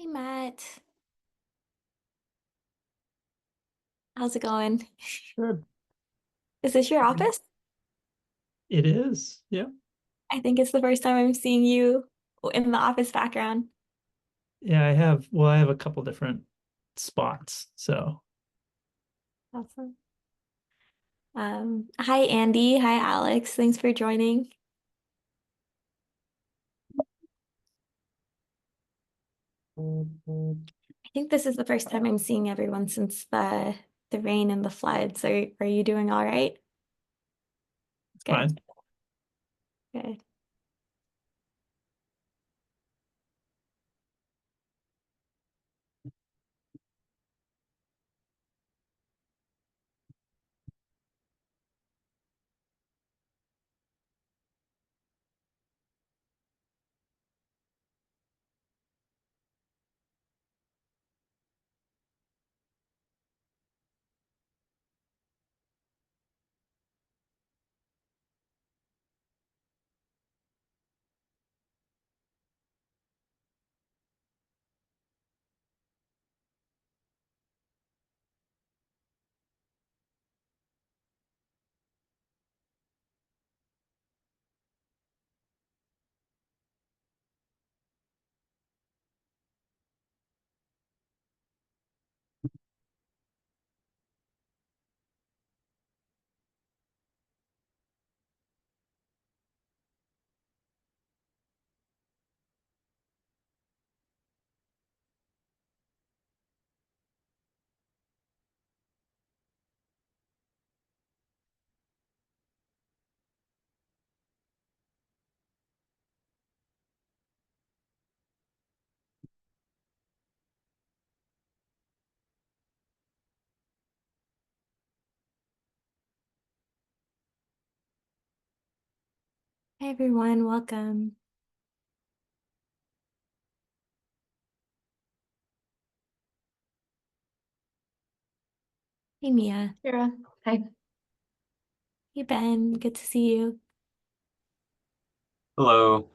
Hey Matt, how's it going? Good. Is this your office? It is. Yeah. I think it's the first time I'm seeing you in the office background. Yeah, I have a couple different spots. So Awesome. Hi Andy, hi Alex, thanks for joining. I think this is the first time I'm seeing everyone since the rain and the floods. Are you doing all right? Good, fine. good. Hi everyone, welcome. Hey Mia. Sarah, hi. Hey Ben, good to see you. Hello.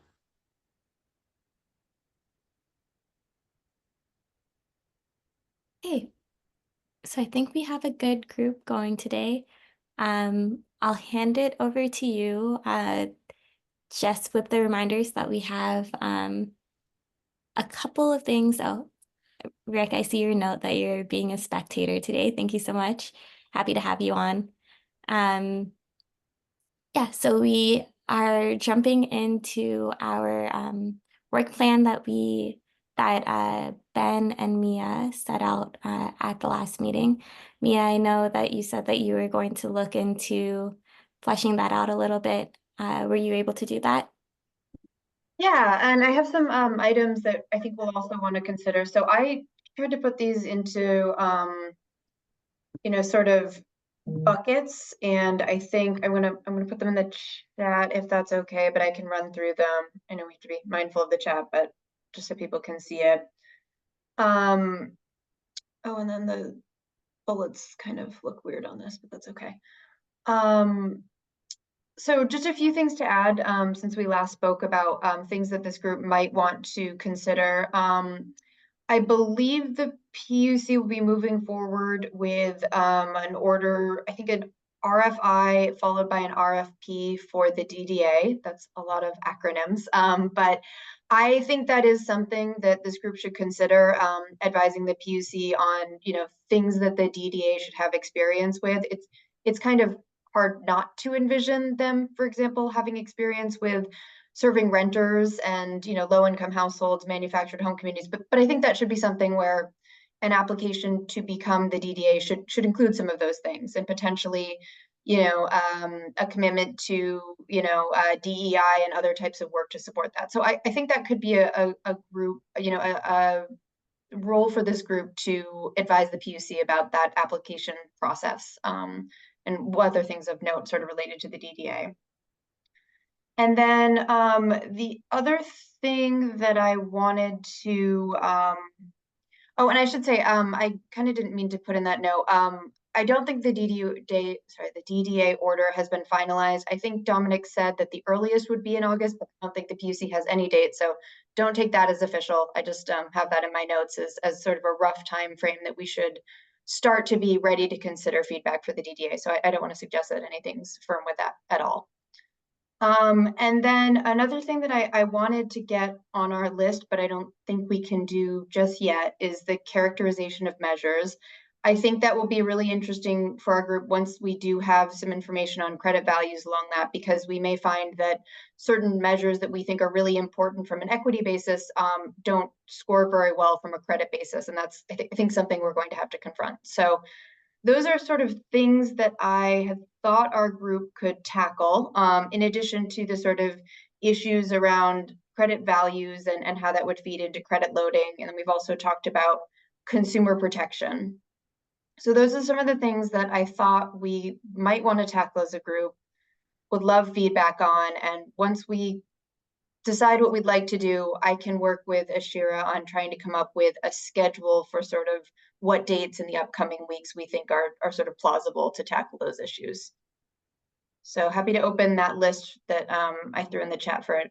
Hey, so I think we have a good group going today. I'll hand it over to you. Just with the reminders that we have a couple of things. Oh, Rick, I see your note that you're being a spectator today. Thank you so much. Happy to have you on. Um, yeah, so we are jumping into our work plan that Ben and Mia set out at the last meeting. Mia, I know that you said that you were going to look into fleshing that out a little bit. Were you able to do that? Yeah, and I have some items that I think we'll also want to consider. So I tried to put these into sort of buckets, and I think I'm gonna put them in the chat if that's okay, but I can run through them. I know we have to be mindful of the chat, but just so people can see it. Um, oh, and then the bullets kind of look weird on this, but that's okay. Um, So just a few things to add since we last spoke about things that this group might want to consider. I believe the PUC will be moving forward with an order, I think an RFI followed by an RFP for the DDA. That's a lot of acronyms, but I think that is something that this group should consider advising the PUC on, things that the DDA should have experience with. It's kind of hard not to envision them, for example, having experience with serving renters and low-income households, manufactured home communities. But I think that should be something where an application to become the DDA should include some of those things and potentially, a commitment to DEI and other types of work to support that. So I think that could be a group, a role for this group to advise the PUC about that application process and what other things of note sort of related to the DDA. And then the other thing that I wanted to, oh, and I should say, I kind of didn't mean to put in that note. I don't think the DDA order has been finalized. I think Dominic said that the earliest would be in August, but I don't think the PUC has any date. So don't take that as official. I just have that in my notes as sort of a rough time frame that we should start to be ready to consider feedback for the DDA. So I don't want to suggest that anything's firm with that at all. And then another thing that I wanted to get on our list, but I don't think we can do just yet, is the characterization of measures. I think that will be really interesting for our group once we do have some information on credit values along that, because we may find that certain measures that we think are really important from an equity basis don't score very well from a credit basis. And that's, I think, something we're going to have to confront. So those are sort of things that I have thought our group could tackle, in addition to the sort of issues around credit values and how that would feed into credit loading. And then we've also talked about consumer protection. So those are some of the things that I thought we might want to tackle as a group, would love feedback on. And once we decide what we'd like to do, I can work with Ashira on trying to come up with a schedule for sort of what dates in the upcoming weeks we think are sort of plausible to tackle those issues. So happy to open that list that I threw in the chat for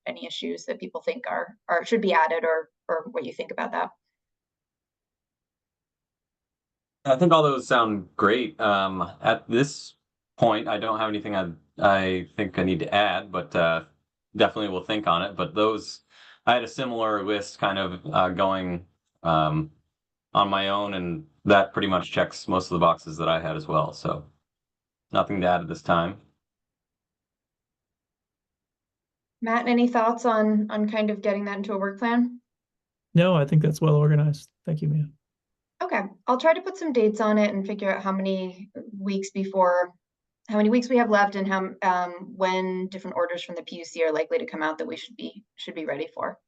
any issues that people think are should be added, or what you think about that. I think all those sound great. At this point, I don't have anything I think I need to add, but definitely will think on it. But those, I had a similar list kind of going on my own, and that pretty much checks most of the boxes that I had as well. So nothing to add at this time. Matt, any thoughts on kind of getting that into a work plan? No, I think that's well organized. Thank you, Mia. Okay, I'll try to put some dates on it and figure out how many weeks we have left, and how when different orders from the PUC are likely to come out that we should be ready for.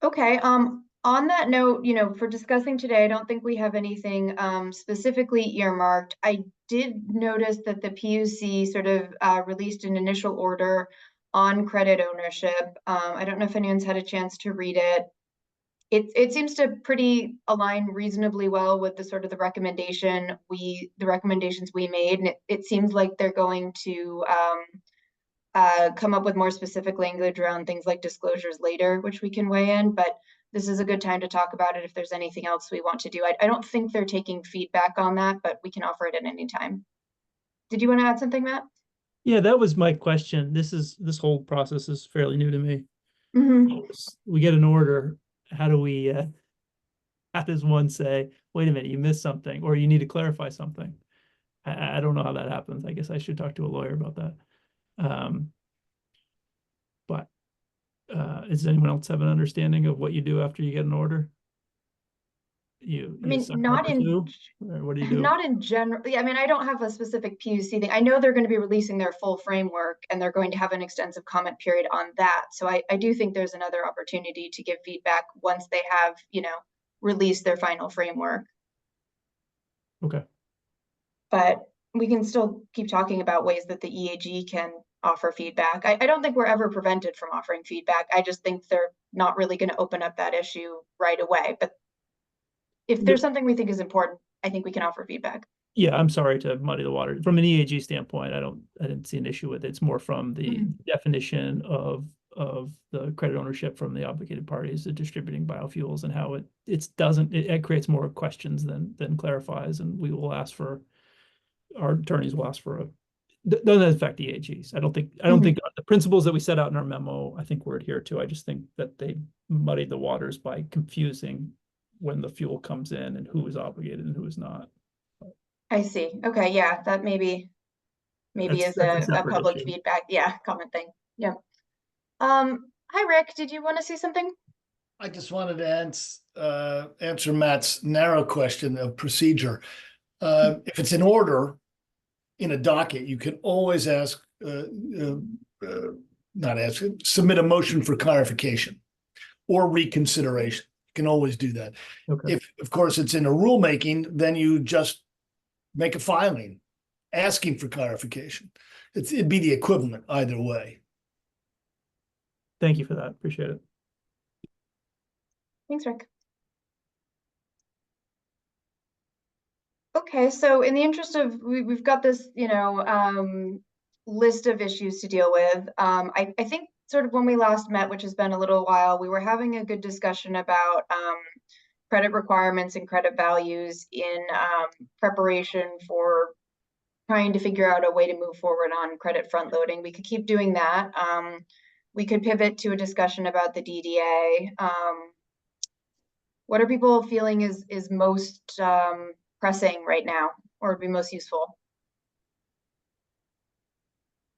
Okay, on that note, for discussing today, I don't think we have anything specifically earmarked. I did notice that the PUC sort of released an initial order on credit ownership. I don't know if anyone's had a chance to read it. It seems to pretty align reasonably well with the sort of the recommendations we made, and it seems like they're going to come up with more specific language around things like disclosures later, which we can weigh in. But this is a good time to talk about it if there's anything else we want to do. I don't think they're taking feedback on that, but we can offer it at any time. Did you want to add something, Matt? Yeah, that was my question. This whole process is fairly new to me. We get an order. How do we how does one say, wait a minute, you missed something, or you need to clarify something? I don't know how that happens. I guess I should talk to a lawyer about that. But does anyone else have an understanding of what you do after you get an order? I mean, not in what do you do? Not in general. Yeah, I mean, I don't have a specific PUC thing. I know they're going to be releasing their full framework, and they're going to have an extensive comment period on that. So I do think there's another opportunity to give feedback once they have, released their final framework. Okay. But we can still keep talking about ways that the EAG can offer feedback. I don't think we're ever prevented from offering feedback. I just think they're not really going to open up that issue right away. But if there's something we think is important, I think we can offer feedback. Yeah, I'm sorry to muddy the water. From an EAG standpoint, I didn't see an issue with it. It's more from the definition of the credit ownership from the obligated parties, the distributing biofuels, and how it creates more questions than clarifies. And our attorneys will ask for doesn't affect EAGs. I don't think the principles that we set out in our memo, I think we're adhered to. I just think that they muddied the waters by confusing when the fuel comes in and who is obligated and who is not. I see. Okay, yeah, that maybe is a public issue. Feedback, comment thing. Yeah. Hi, Rick. Did you want to say something? I just wanted to answer Matt's narrow question of procedure. If it's an order in a docket, you can always submit a motion for clarification or reconsideration. You can always do that. Okay. If, of course, it's in a rulemaking, then you just make a filing asking for clarification. It'd be the equivalent either way. Thank you for that. Appreciate it. Thanks, Rick. Okay, so in the interest of, we've got this, list of issues to deal with. I think sort of when we last met, which has been a little while, we were having a good discussion about credit requirements and credit values in preparation for trying to figure out a way to move forward on credit front loading. We could keep doing that. We could pivot to a discussion about the DDA. What are people feeling is most pressing right now, or would be most useful?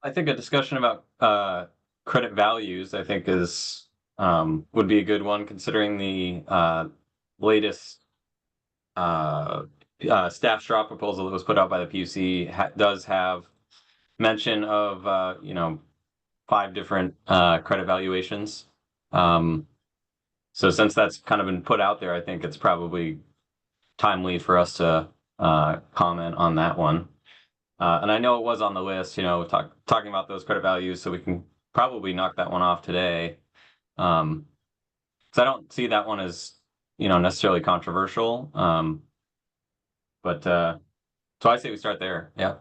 I think a discussion about credit values, I think, is would be a good one, considering the latest staff straw proposal that was put out by the PUC does have mention of 5 different credit valuations. So since that's kind of been put out there, I think it's probably timely for us to comment on that one. And I know it was on the list, talking about those credit values, so we can probably knock that one off today. So I don't see that one as, necessarily controversial. But so I say we start there. Yeah.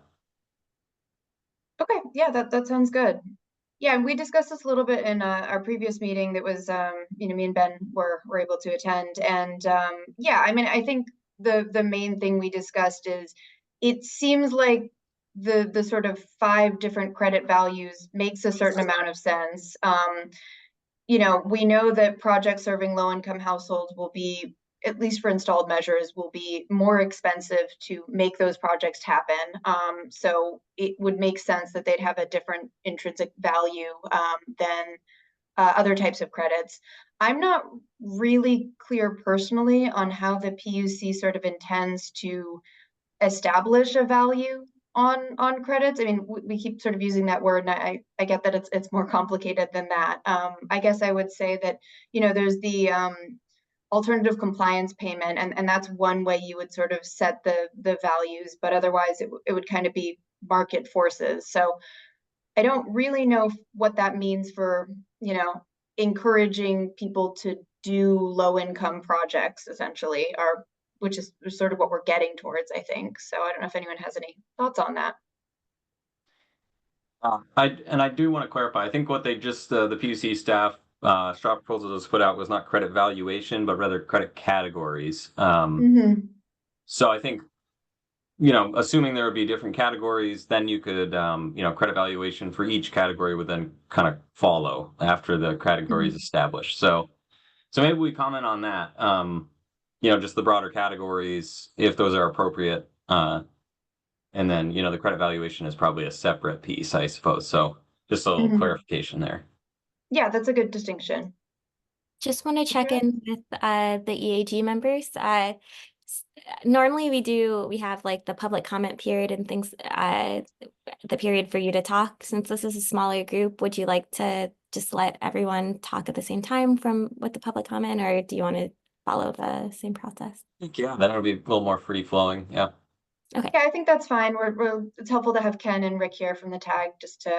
Okay, yeah, that sounds good. Yeah, and we discussed this a little bit in our previous meeting that was, me and Ben were able to attend. And yeah, I mean, I think the main thing we discussed is it seems like the sort of 5 different credit values makes a certain amount of sense. We know that projects serving low-income households will be, at least for installed measures, will be more expensive to make those projects happen. So it would make sense that they'd have a different intrinsic value than other types of credits. I'm not really clear personally on how the PUC sort of intends to establish a value on credits. I mean, we keep sort of using that word, and I get that it's more complicated than that. I guess I would say that there's the alternative compliance payment, and that's one way you would sort of set the values, but otherwise it would kind of be market forces. So I don't really know what that means for encouraging people to do low income projects, essentially, or which is sort of what we're getting towards, I think. So I don't know if anyone has any thoughts on that. I do want to clarify. I think what they just the PUC staff straw proposal was put out was not credit valuation, but rather credit categories. So I think, assuming there would be different categories, then you could, credit valuation for each category would then kind of follow after the category is established. So maybe we comment on that. Just the broader categories, if those are appropriate. And then, the credit valuation is probably a separate piece, I suppose. So just a little clarification there. Yeah, that's a good distinction. Just want to check in with the EAG members. Normally we have like the public comment period and things, the period for you to talk. Since this is a smaller group, would you like to just let everyone talk at the same time with the public comment, or do you want to follow the same process? Yeah, then it'll be a little more free flowing. Yeah. Okay. Yeah, I think that's fine. It's helpful to have Ken and Rick here from the tag.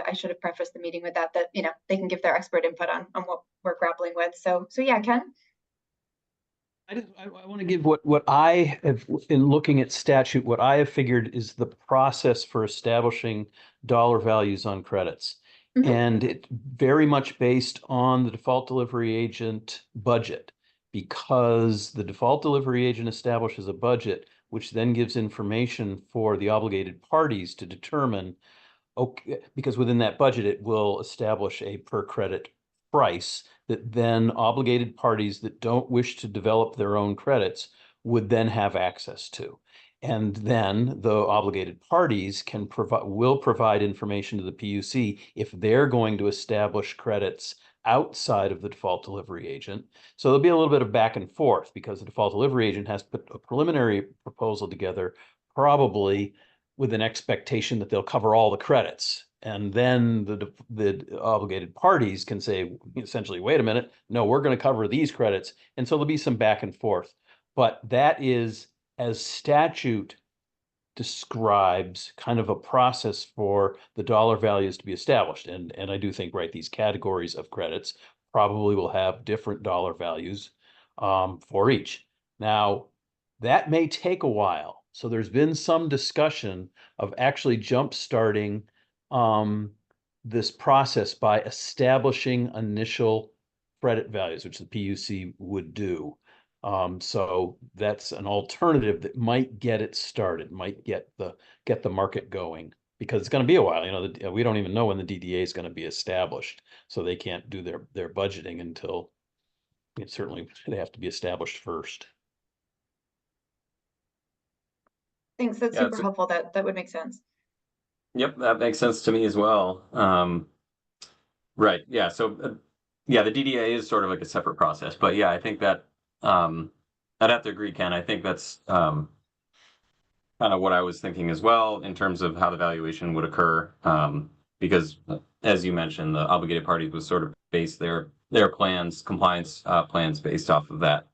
I should have prefaced the meeting with that they can give their expert input on what we're grappling with. So yeah, Ken. I want to give what I have, in looking at statute, what I have figured is the process for establishing dollar values on credits. And it's very much based on the default delivery agent budget, because the default delivery agent establishes a budget, which then gives information for the obligated parties to determine, okay, because within that budget, it will establish a per credit price that then obligated parties that don't wish to develop their own credits would then have access to. And then the obligated parties will provide information to the PUC if they're going to establish credits outside of the default delivery agent. So there'll be a little bit of back and forth, because the default delivery agent has to put a preliminary proposal together, probably with an expectation that they'll cover all the credits. And then the obligated parties can say, essentially, wait a minute, no, we're going to cover these credits. And so there'll be some back and forth. But that is, as statute describes, kind of a process for the dollar values to be established. And I do think, right, these categories of credits probably will have different dollar values for each. Now, that may take a while. So there's been some discussion of actually jump-starting this process by establishing initial credit values, which the PUC would do. So that's an alternative that might get it started, might get the market going, because it's going to be a while. You know, we don't even know when the DDA is going to be established, so they can't do their budgeting until certainly they have to be established first. Thanks, that's Yeah, super helpful. That would make sense. Yep, that makes sense to me as well. Right. Yeah. So, yeah, the DDA is sort of like a separate process, but yeah, I think that I'd have to agree, Ken. I think that's kind of what I was thinking as well in terms of how the valuation would occur. Because as you mentioned, the obligated parties would sort of base their plans, compliance plans based off of that.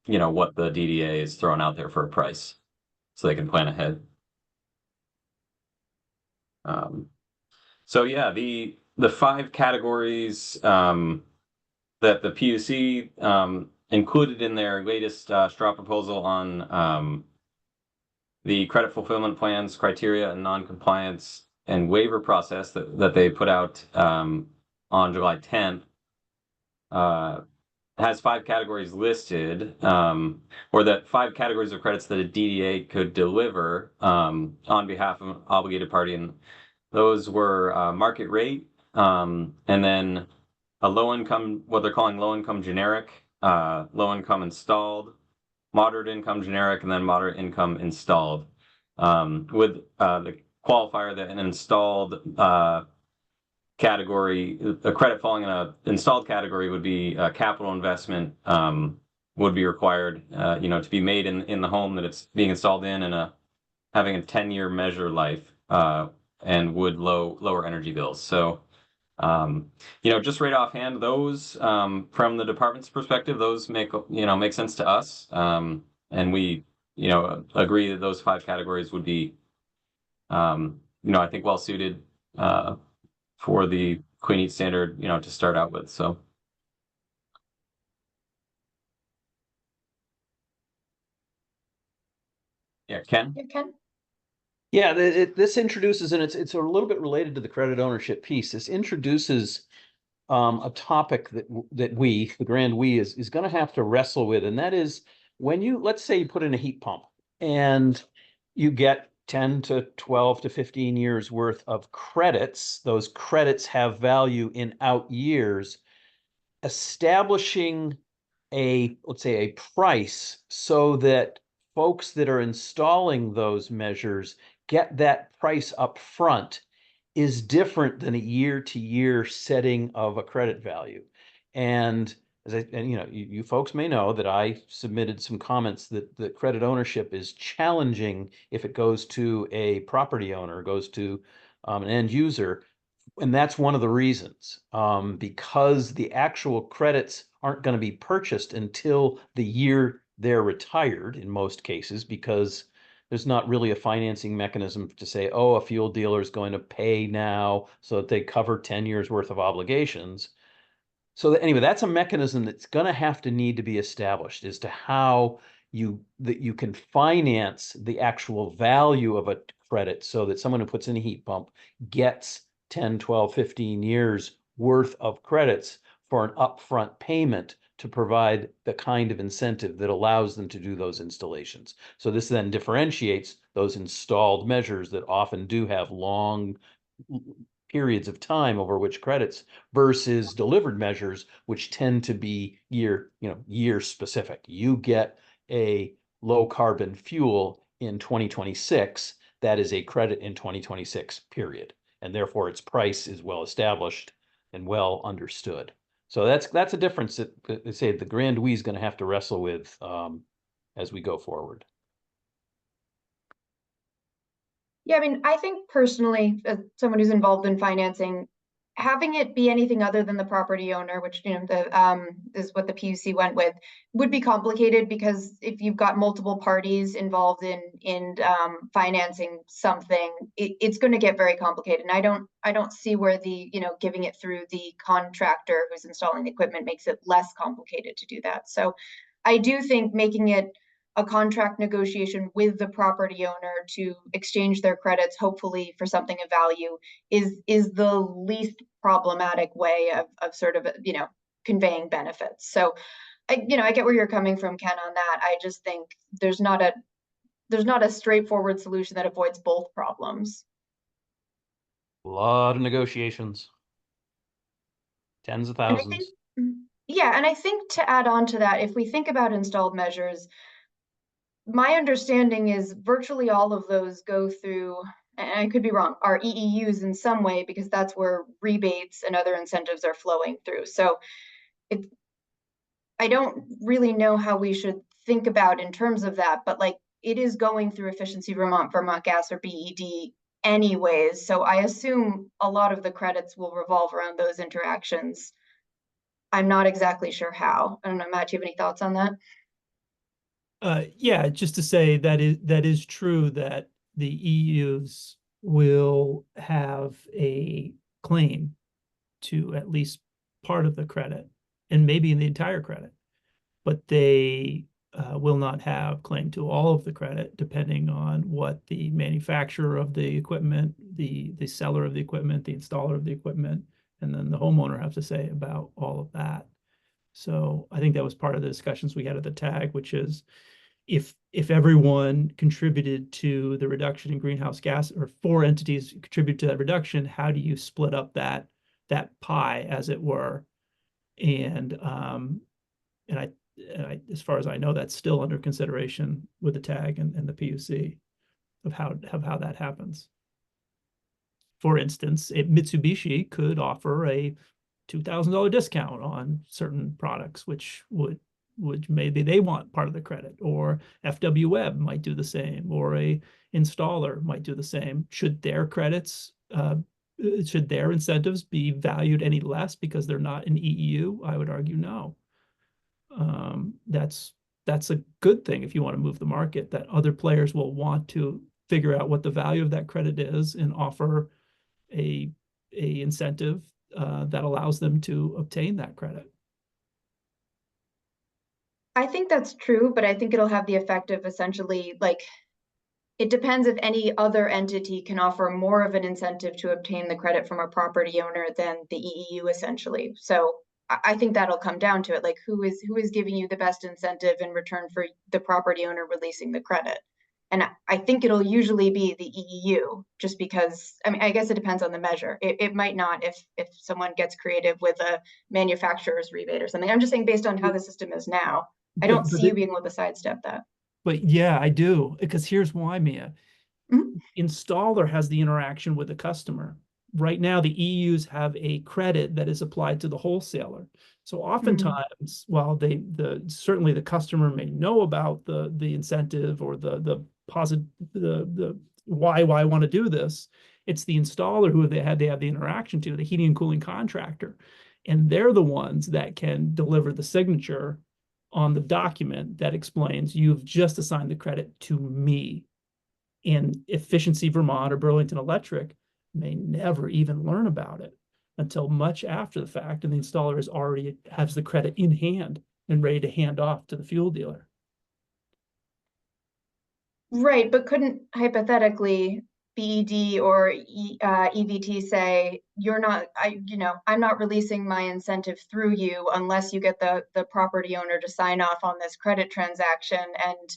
You know, what the DDA is throwing out there for a price, so they can plan ahead. So yeah, the 5 categories that the PUC included in their latest straw proposal on the credit fulfillment plans, criteria, and non-compliance and waiver process that they put out on July 10th has 5 categories listed, or that 5 categories of credits that a DDA could deliver on behalf of an obligated party. And those were market rate, and then a low income, what they're calling low income generic, low income installed, moderate income generic, and then moderate income installed, with the qualifier that an installed category, a credit falling in an installed category would be a capital investment, would be required, you know, to be made in the home that it's being installed in, and having a 10-year measure life, and would lower energy bills. So, you know, just right offhand, those from the department's perspective, those make sense to us, and we, you know, agree that those 5 categories would be, you know, I think well suited for the Clean Heat standard, you know, to start out with. So. Yeah, Ken? Yeah, Ken? Yeah, this introduces, and it's a little bit related to the credit ownership piece. This introduces a topic that we, the grand we, is going to have to wrestle with, and that is when let's say you put in a heat pump and you get 10 to 12 to 15 years worth of credits. Those credits have value in out years. Establishing let's say a price so that folks that are installing those measures get that price up front is different than a year-to-year setting of a credit value. And you know, you folks may know that I submitted some comments that credit ownership is challenging if it goes to a property owner, goes to an end user. And that's one of the reasons, because the actual credits aren't going to be purchased until the year they're retired in most cases, because there's not really a financing mechanism to say, oh, a fuel dealer is going to pay now so that they cover 10 years worth of obligations. So anyway, that's a mechanism that's going to have to need to be established as to how you can finance the actual value of a credit so that someone who puts in a heat pump gets 10, 12, 15 years worth of credits for an upfront payment to provide the kind of incentive that allows them to do those installations. So this then differentiates those installed measures that often do have long periods of time over which credits versus delivered measures, which tend to be year specific. You get a low carbon fuel in 2026, that is a credit in 2026, period. And therefore its price is well established and well understood. So that's a difference that they say the grand we is going to have to wrestle with as we go forward. Yeah, I mean, I think personally, as someone who's involved in financing, having it be anything other than the property owner, which, you know, is what the PUC went with, would be complicated, because if you've got multiple parties involved in financing something, it's going to get very complicated. And I don't see where the, you know, giving it through the contractor who's installing the equipment makes it less complicated to do that. So I do think making it a contract negotiation with the property owner to exchange their credits, hopefully for something of value, is the least problematic way of sort of, you know, conveying benefits. So I get where you're coming from, Ken, on that. I just think there's not a straightforward solution that avoids both problems. A lot of negotiations. Tens of And I think, thousands. yeah, and I think to add on to that, if we think about installed measures, my understanding is virtually all of those go through, and I could be wrong, are EEUs in some way, because that's where rebates and other incentives are flowing through. So I don't really know how we should think about in terms of that, but like it is going through Efficiency Vermont, Vermont Gas, or BED anyways. So I assume a lot of the credits will revolve around those interactions. I'm not exactly sure how. I don't know, Matt, do you have any thoughts on that? Yeah, just to say that is true that the EUs will have a claim to at least part of the credit and maybe in the entire credit, but they will not have claim to all of the credit depending on what the manufacturer of the equipment, the seller of the equipment, the installer of the equipment, and then the homeowner have to say about all of that. So I think that was part of the discussions we had at the TAG, which is if everyone contributed to the reduction in greenhouse gas, or 4 entities contribute to that reduction, how do you split up that pie, as it were? And I, as far as I know, that's still under consideration with the TAG and the PUC of how that happens. For instance, Mitsubishi could offer a $2,000 discount on certain products, which maybe they want part of the credit, or FW Web might do the same, or a installer might do the same. Should their credits, should their incentives be valued any less because they're not in EEU? I would argue no. That's a good thing if you want to move the market, that other players will want to figure out what the value of that credit is and offer a incentive that allows them to obtain that credit. I think that's true, but I think it'll have the effect of essentially, like, it depends if any other entity can offer more of an incentive to obtain the credit from a property owner than the EEU, essentially. So I think that'll come down to it, like who is giving you the best incentive in return for the property owner releasing the credit. And I think it'll usually be the EEU, just because, I mean, I guess it depends on the measure. It might not if someone gets creative with a manufacturer's rebate or something. I'm just saying based on how the system is now, I don't see you being able to sidestep that. But yeah, I do, because here's why, Mia. Installer has the interaction with the customer. Right now, the EUs have a credit that is applied to the wholesaler. So oftentimes, while certainly the customer may know about the incentive or the why I want to do this, it's the installer who they have the interaction to, the heating and cooling contractor, and they're the ones that can deliver the signature on the document that explains you've just assigned the credit to me. And Efficiency Vermont or Burlington Electric may never even learn about it until much after the fact, and the installer already has the credit in hand and ready to hand off to the fuel dealer. Right, but couldn't hypothetically BED or EVT say, I'm not releasing my incentive through you unless you get the property owner to sign off on this credit transaction, and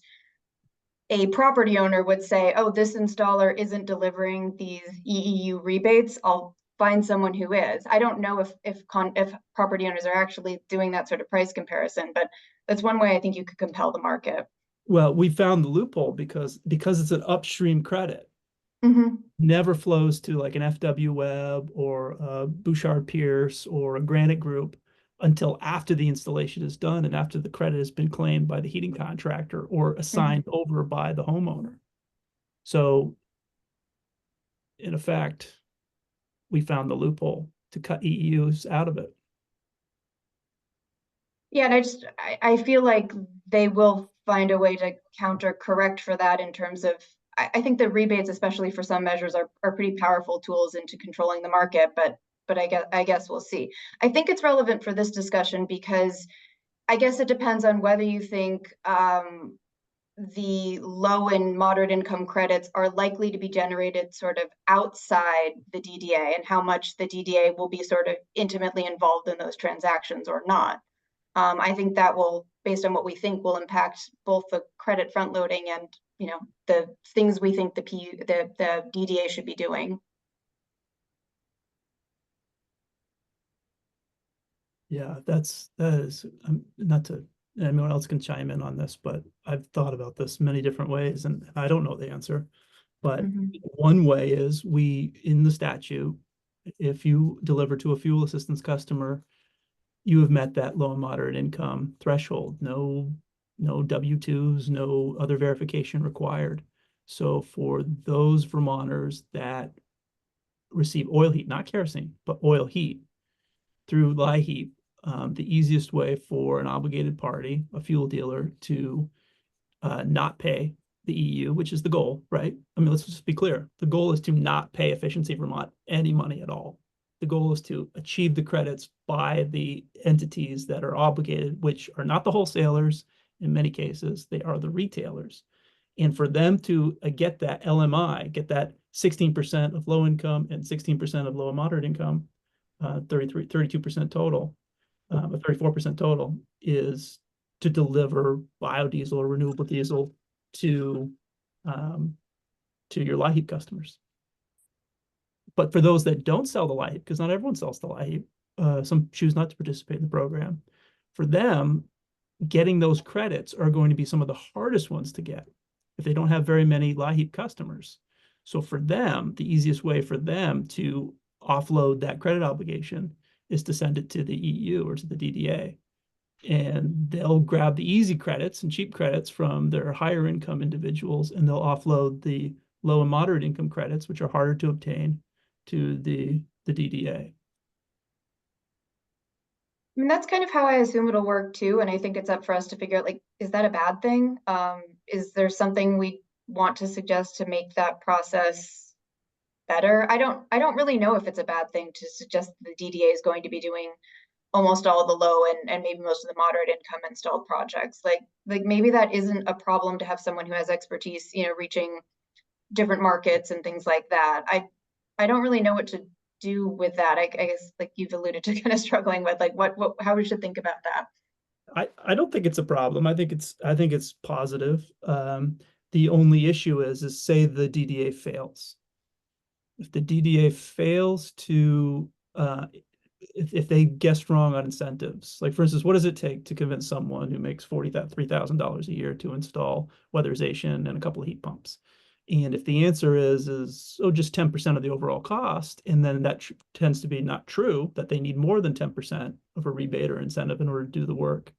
a property owner would say, oh, this installer isn't delivering these EEU rebates, I'll find someone who is. I don't know if property owners are actually doing that sort of price comparison, but that's one way I think you could compel the market. Well, we found the loophole because it's an upstream credit. Never flows to like an FW Web or a Bouchard Pierce or a Granite Group until after the installation is done and after the credit has been claimed by the heating contractor or assigned over by the homeowner. So in effect, we found the loophole to cut EEUs out of it. Yeah, and I feel like they will find a way to counter correct for that in terms of, I think the rebates, especially for some measures, are pretty powerful tools into controlling the market, but I guess we'll see. I think it's relevant for this discussion because I guess it depends on whether you think the low and moderate income credits are likely to be generated sort of outside the DDA, and how much the DDA will be sort of intimately involved in those transactions or not. I think that will, based on what we think, will impact both the credit front loading and, you know, the things we think the DDA should be doing. Yeah, that is, not to, anyone else can chime in on this, but I've thought about this many different ways and I don't know the answer. But one way is in the statute, if you deliver to a fuel assistance customer, you have met that low and moderate income threshold. No W-2s, no other verification required. So for those Vermonters that receive oil heat, not kerosene, but oil heat through LIHEAP, the easiest way for an obligated party, a fuel dealer, to not pay the EU, which is the goal, right? I mean, let's just be clear. The goal is to not pay Efficiency Vermont any money at all. The goal is to achieve the credits by the entities that are obligated, which are not the wholesalers. In many cases, they are the retailers. And for them to get that LMI, get that 16% of low income and 16% of low and moderate income, 32% total, 34% total, is to deliver biodiesel or renewable diesel to your LIHEAP customers. But for those that don't sell the LIHEAP, because not everyone sells the LIHEAP, some choose not to participate in the program. For them, getting those credits are going to be some of the hardest ones to get if they don't have very many LIHEAP customers. So for them, the easiest way for them to offload that credit obligation is to send it to the EU or to the DDA. And they'll grab the easy credits and cheap credits from their higher income individuals, and they'll offload the low and moderate income credits, which are harder to obtain, to the DDA. I mean, that's kind of how I assume it'll work too. And I think it's up for us to figure out, like, is that a bad thing? Is there something we want to suggest to make that process better? I don't really know if it's a bad thing to suggest the DDA is going to be doing almost all the low and maybe most of the moderate income installed projects. Like maybe that isn't a problem to have someone who has expertise, you know, reaching different markets and things like that. I don't really know what to do with that. I guess, like you've alluded to, kind of struggling with like how we should think about that. I don't think it's a problem. I think it's positive. The only issue is say the DDA fails. If the DDA fails to if they guessed wrong on incentives, like for instance, what does it take to convince someone who makes $3,000 a year to install weatherization and a couple of heat pumps? And if the answer is just 10% of the overall cost, and then that tends to be not true, that they need more than 10% of a rebate or incentive in order to do the work,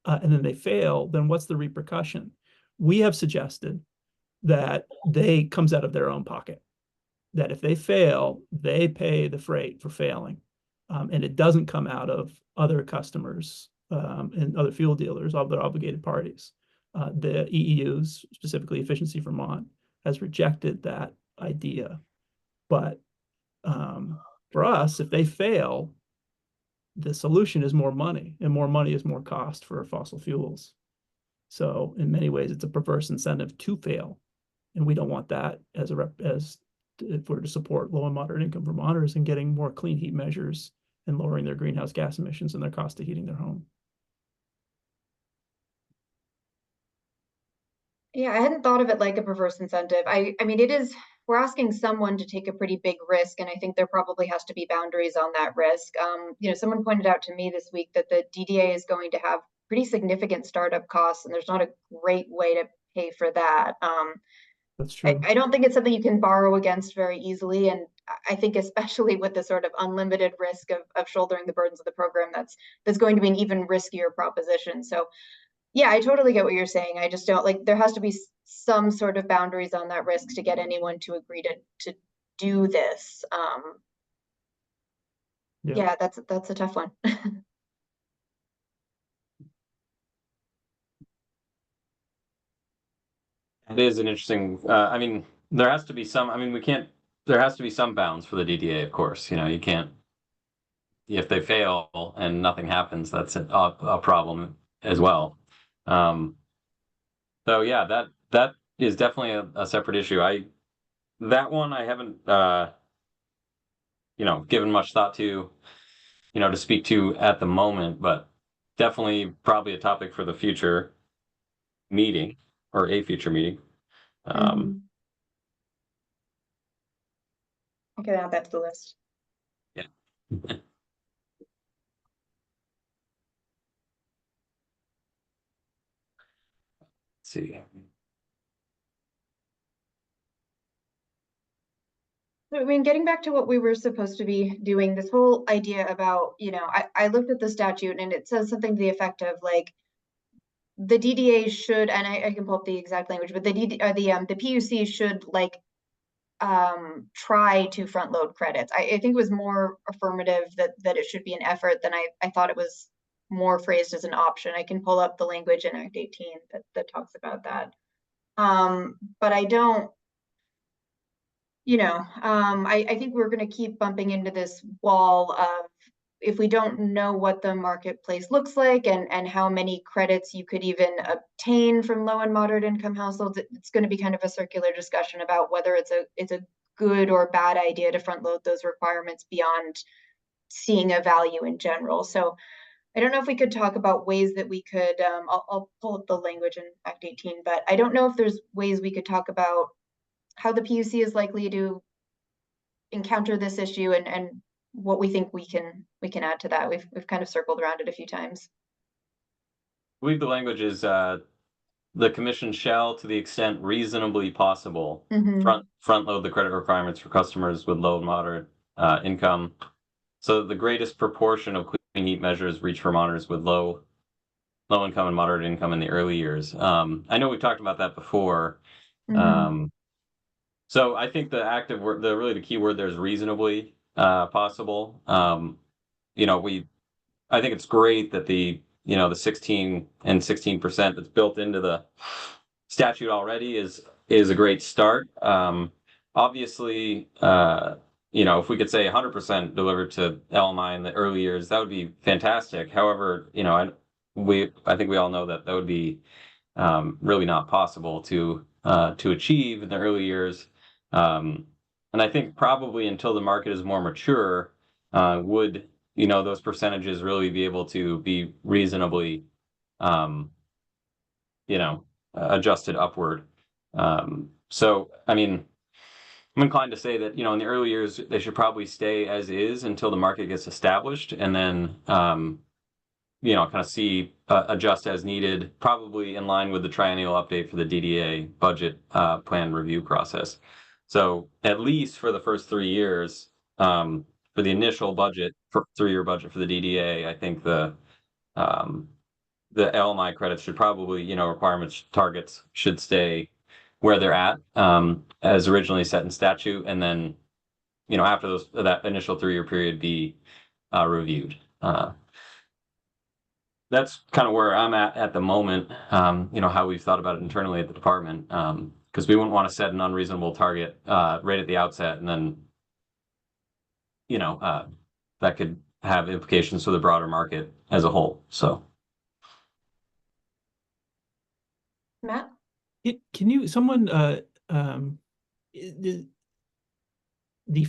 and then they fail, then what's the repercussion? We have suggested that they comes out of their own pocket, that if they fail, they pay the freight for failing. And it doesn't come out of other customers and other fuel dealers, other obligated parties. The EEUs, specifically Efficiency Vermont, has rejected that idea. But for us, if they fail, the solution is more money, and more money is more cost for fossil fuels. So in many ways, it's a perverse incentive to fail, and we don't want that as if we're to support low and moderate income Vermonters and getting more clean heat measures and lowering their greenhouse gas emissions and their cost of heating their home. Yeah, I hadn't thought of it like a perverse incentive. I mean, we're asking someone to take a pretty big risk, and I think there probably has to be boundaries on that risk. You know, someone pointed out to me this week that the DDA is going to have pretty significant startup costs, and there's not a great way to pay for that. That's true. I don't think it's something you can borrow against very easily. And I think especially with the sort of unlimited risk of shouldering the burdens of the program, that's going to be an even riskier proposition. So yeah, I totally get what you're saying. I just don't there has to be some sort of boundaries on that risk to get anyone to agree to do this. Yeah, that's a tough one. It is an interesting, I mean, there has to be some, I mean, there has to be some bounds for the DDA, of course. You know, you can't, if they fail and nothing happens, that's a problem as well. So yeah, that is definitely a separate issue. That one I haven't given much thought to, to speak to at the moment, but definitely probably a topic for the future meeting or a future meeting. Okay, add that to the list. Yeah. Let's see. So, I mean, getting back to what we were supposed to be doing, this whole idea about, I looked at the statute and it says something to the effect of like, the DDA should, and I can pull up the exact language, but the PUC should like try to front load credits. I think it was more affirmative that it should be an effort than I thought it was more phrased as an option. I can pull up the language in Act 18 that talks about that. But I don't, I think we're going to keep bumping into this wall of, if we don't know what the marketplace looks like and how many credits you could even obtain from low and moderate income households, it's going to be kind of a circular discussion about whether it's a good or bad idea to front load those requirements beyond seeing a value in general. So I don't know if we could talk about ways that we could, I'll pull up the language in Act 18, but I don't know if there's ways we could talk about how the PUC is likely to encounter this issue and what we think we can add to that. We've kind of circled around it a few times. I believe the language is the commission shall, to the extent reasonably possible, front load the credit requirements for customers with low and moderate income. So the greatest proportion of clean heat measures reach Vermonters with low income and moderate income in the early years. I know we've talked about that before. So I think the active word, the key word there is reasonably possible. I think it's great that the 16 and 16% that's built into the statute already is a great start. Obviously, if we could say 100% delivered to LMI in the early years, that would be fantastic. However, I think we all know that would be really not possible to achieve in the early years. And I think probably until the market is more mature, would those percentages really be able to be reasonably adjusted upward. So I mean, I'm inclined to say that in the early years they should probably stay as is until the market gets established, and then kind of see adjust as needed, probably in line with the triennial update for the DDA budget plan review process. So at least for the first 3 years, for the initial budget, for 3-year budget for the DDA, I think the LMI credits should probably, requirements targets should stay where they're at, as originally set in statute, and then, after that initial 3-year period be reviewed. That's kind of where I'm at the moment, how we've thought about it internally at the department, because we wouldn't want to set an unreasonable target right at the outset, and then, that could have implications for the broader market as a whole. So, Matt? Can you, someone, the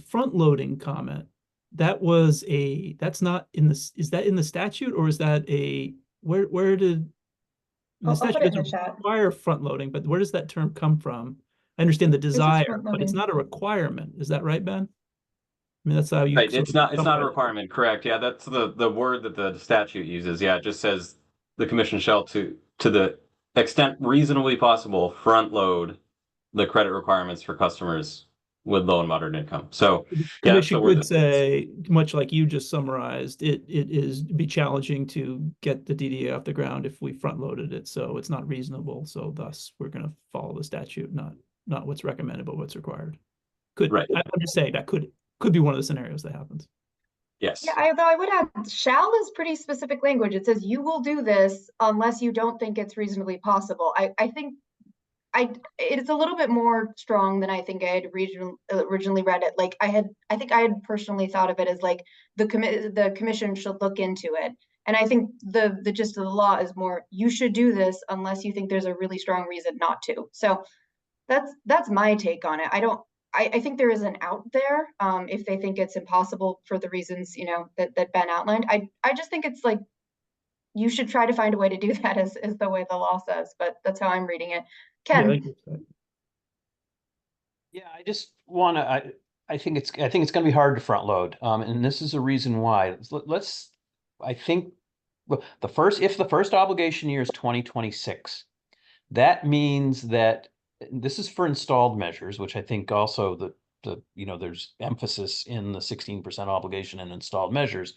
front loading comment, that's not in the, is that in the statute, or is that where did the statute doesn't require front loading, but where does that term come from? I understand the desire, but it's not a requirement. Is that right, Ben? I mean, that's how you. Right. It's not a requirement. Correct. Yeah. That's the word that the statute uses. Yeah. It just says the commission shall, to the extent reasonably possible, front load the credit requirements for customers with low and moderate income. So the commission would say, much like you just summarized, it'd be challenging to get the DDA off the ground if we front loaded it. So it's not reasonable. So thus we're going to follow the statute, not what's recommended, but what's required. Right. I'm just saying that could be one of the scenarios that happens. Yes. Yeah, although I would add, shall is pretty specific language. It says you will do this unless you don't think it's reasonably possible. I think it's a little bit more strong than I think I had originally read it. Like I think I had personally thought of it as like the commission should look into it. And I think the gist of the law is more, you should do this unless you think there's a really strong reason not to. So that's my take on it. I think there is an out there, if they think it's impossible for the reasons, that Ben outlined. I just think it's like, you should try to find a way to do that, is the way the law says, but that's how I'm reading it. Yeah, Ken? I get that. Yeah, I just want to, I think it's going to be hard to front load. And this is a reason why. I think well, if the first obligation year is 2026, that means that this is for installed measures, which I think also there's emphasis in the 16% obligation and installed measures.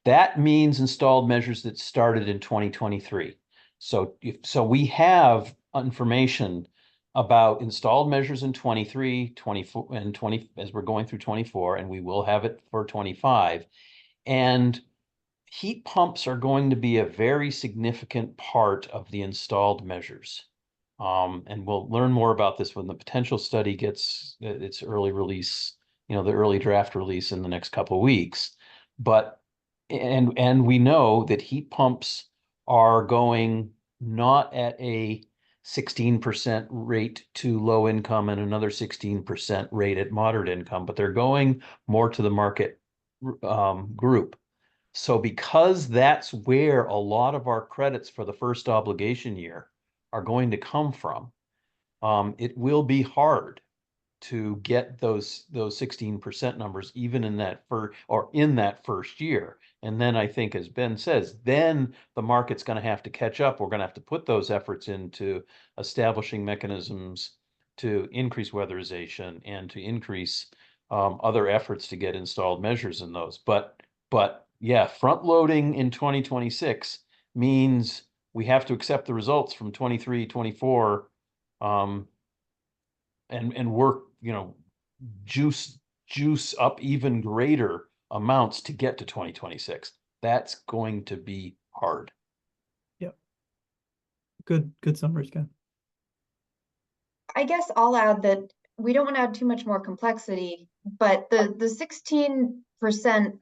That means installed measures that started in 2023. So we have information about installed measures in 23, 24, and 20 as we're going through 24, and we will have it for 25. And heat pumps are going to be a very significant part of the installed measures. And we'll learn more about this when the potential study gets its early release, the early draft release in the next couple of weeks. And we know that heat pumps are going not at a 16% rate to low income and another 16% rate at moderate income, but they're going more to the market group. So because that's where a lot of our credits for the first obligation year are going to come from, it will be hard to get those 16% numbers even in that first year. And then I think, as Ben says, then the market's going to have to catch up. We're going to have to put those efforts into establishing mechanisms to increase weatherization and to increase other efforts to get installed measures in those. But yeah, front loading in 2026 means we have to accept the results from 23, 24, and work, juice up even greater amounts to get to 2026. That's going to be hard. Yep. Good summaries, Ken. I guess I'll add that we don't want to add too much more complexity, but the 16%,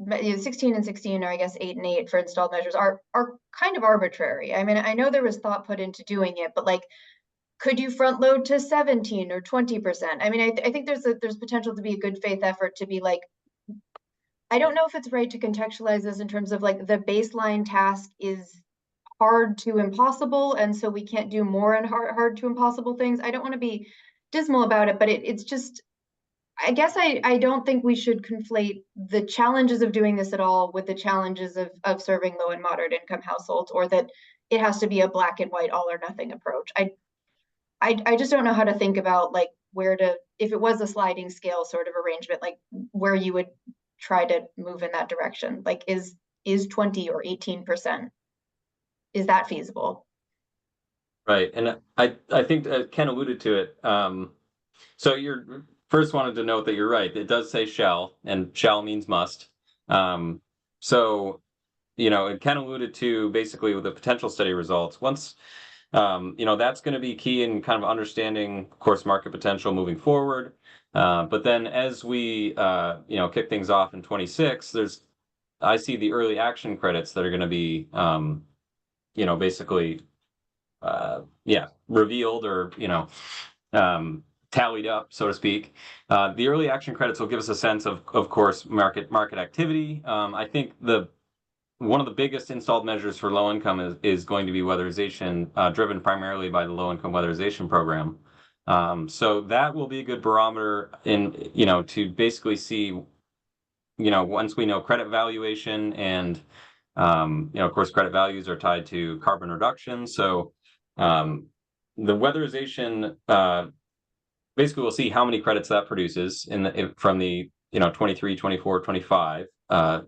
16 and 16, or I guess 8 and 8 for installed measures are kind of arbitrary. I mean, I know there was thought put into doing it, but like, could you front load to 17 or 20%? I mean, I think there's potential to be a good faith effort to be like, I don't know if it's right to contextualize this in terms of like the baseline task is hard to impossible, and so we can't do more and hard to impossible things. I don't want to be dismal about it, but it's just, I guess I don't think we should conflate the challenges of doing this at all with the challenges of serving low and moderate income households, or that it has to be a black and white all or nothing approach. I just don't know how to think about like if it was a sliding scale sort of arrangement, like where you would try to move in that direction. Like is 20 or 18%, is that feasible? Right. And I think Ken alluded to it. So you're first wanted to note that you're right. It does say shall, and shall means must. So, Ken alluded to basically with the potential study results. Once, that's going to be key in kind of understanding, of course, market potential moving forward. But then as we, kick things off in 26, I see the early action credits that are going to be, basically, revealed or, tallied up, so to speak. The early action credits will give us a sense of course, market activity. I think one of the biggest installed measures for low income is going to be weatherization, driven primarily by the low income weatherization program. So that will be a good barometer to basically see, once we know credit valuation and, of course, credit values are tied to carbon reduction. So the weatherization, basically we'll see how many credits that produces from the 23, 24, 25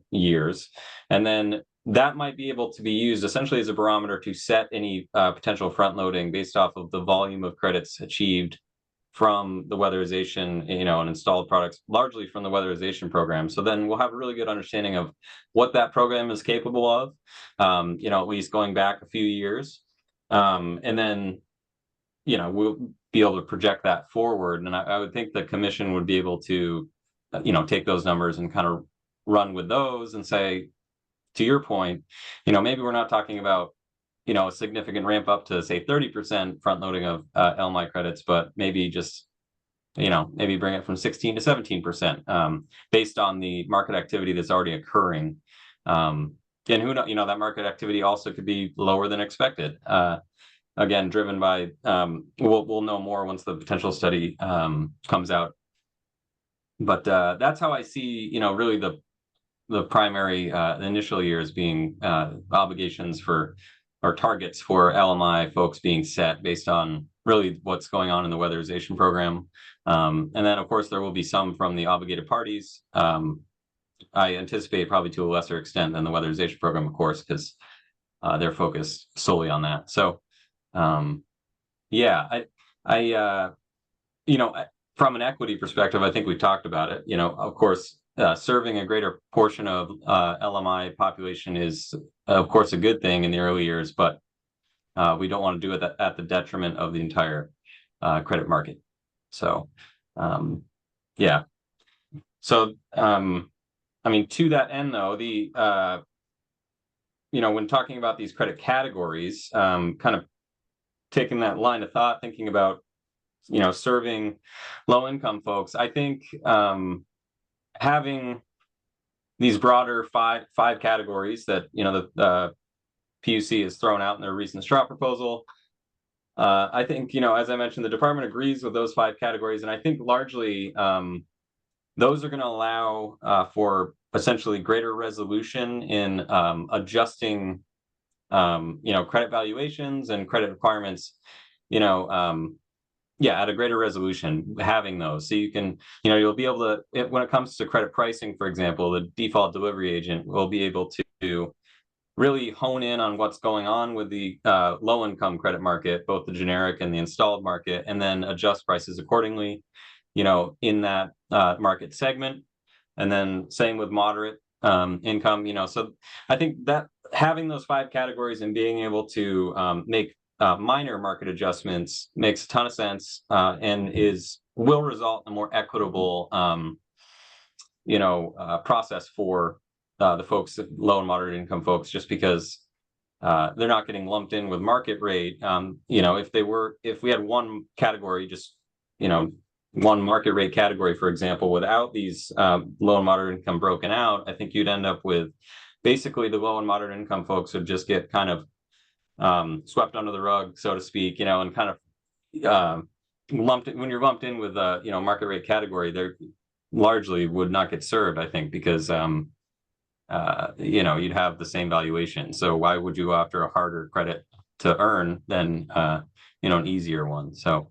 years. And then that might be able to be used essentially as a barometer to set any potential front loading based off of the volume of credits achieved from the weatherization, and installed products, largely from the weatherization program. So then we'll have a really good understanding of what that program is capable of, at least going back a few years. And then, we'll be able to project that forward. And I would think the commission would be able to, take those numbers and kind of run with those and say, to your point, maybe we're not talking about, a significant ramp up to say 30% front loading of LMI credits, but maybe just, maybe bring it from 16 to 17%, based on the market activity that's already occurring. And who knows, that market activity also could be lower than expected. Again, driven by, we'll know more once the potential study comes out. But that's how I see, really the primary initial years being obligations for, or targets for LMI folks being set based on really what's going on in the weatherization program. And then, of course, there will be some from the obligated parties. I anticipate probably to a lesser extent than the weatherization program, of course, because they're focused solely on that. So, yeah, from an equity perspective, I think we talked about it. Of course, serving a greater portion of LMI population is, of course, a good thing in the early years, but we don't want to do it at the detriment of the entire credit market. So, yeah. So, to that end, though, when talking about these credit categories, kind of taking that line of thought, thinking about, serving low-income folks, I think having these broader five categories that, the PUC has thrown out in their recent straw proposal, I think, as I mentioned, the department agrees with those 5 categories, and I think largely those are going to allow for essentially greater resolution in adjusting, credit valuations and credit requirements, at a greater resolution, having those. So you can, you'll be able to, when it comes to credit pricing, for example, the default delivery agent will be able to really hone in on what's going on with the low-income credit market, both the generic and the installed market, and then adjust prices accordingly, in that market segment. And then same with moderate income, so I think that having those 5 categories and being able to make minor market adjustments makes a ton of sense, and will result in a more equitable, process for the folks, low and moderate income folks, just because they're not getting lumped in with market rate. If we had one category, just, one market rate category, for example, without these low and moderate income broken out, I think you'd end up with basically the low and moderate income folks would just get kind of swept under the rug, so to speak, and kind of lumped in. When you're lumped in with a market rate category, they largely would not get served, I think, because you'd have the same valuation. So why would you go after a harder credit to earn than an easier one? So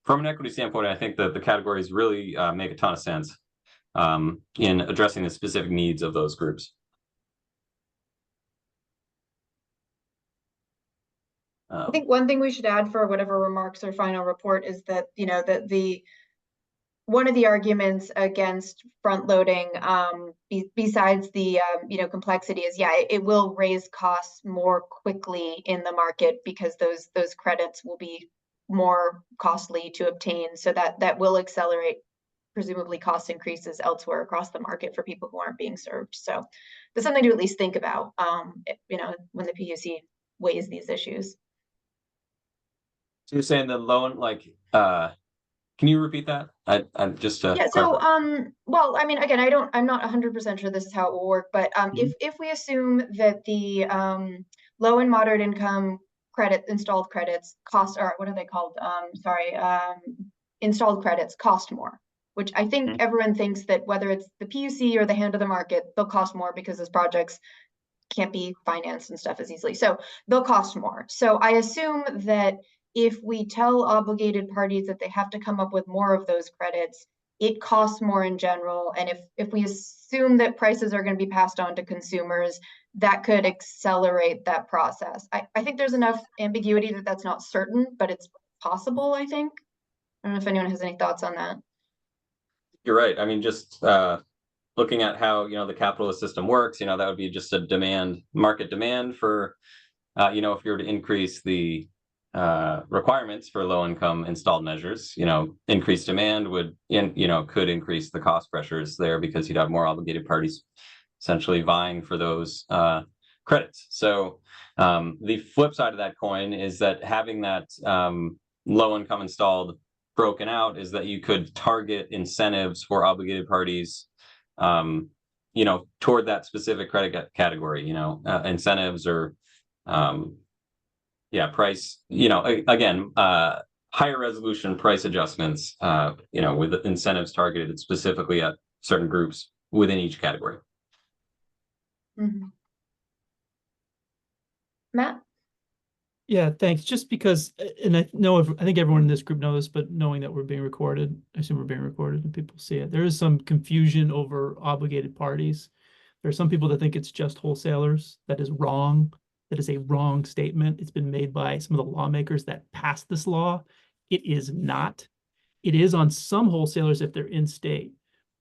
from an equity standpoint, I think that the categories really make a ton of sense in addressing the specific needs of those groups. I think one thing we should add for whatever remarks or final report is that, that one of the arguments against front loading, besides the complexity, is it will raise costs more quickly in the market because those credits will be more costly to obtain. So that will accelerate presumably cost increases elsewhere across the market for people who aren't being served. So that's something to at least think about, when the PUC weighs these issues. So you're saying the loan, can you repeat that? I just yeah. So well, I mean, again, I'm not 100% sure this is how it will work, but if we assume that the low and moderate income installed credits cost, or what are they called? Installed credits cost more, which I think everyone thinks that whether it's the PUC or the hand of the market, they'll cost more because those projects can't be financed and stuff as easily. So they'll cost more. So I assume that if we tell obligated parties that they have to come up with more of those credits, it costs more in general. And if we assume that prices are going to be passed on to consumers, that could accelerate that process. I think there's enough ambiguity that that's not certain, but it's possible, I think. I don't know if anyone has any thoughts on that. You're right. I mean, just looking at how, the capitalist system works, that would be just a market demand for, if you were to increase the requirements for low income installed measures, increased demand could increase the cost pressures there because you'd have more obligated parties essentially vying for those credits. So the flip side of that coin is that having that low income installed broken out is that you could target incentives for obligated parties, toward that specific credit category, incentives or price, again, higher resolution price adjustments, with incentives targeted specifically at certain groups within each category. Matt? Yeah, thanks. Just because, and I think everyone in this group knows, but knowing that we're being recorded, I assume we're being recorded and people see it. There is some confusion over obligated parties. There are some people that think it's just wholesalers. That is wrong. That is a wrong statement. It's been made by some of the lawmakers that passed this law. It is not. It is on some wholesalers if they're in state,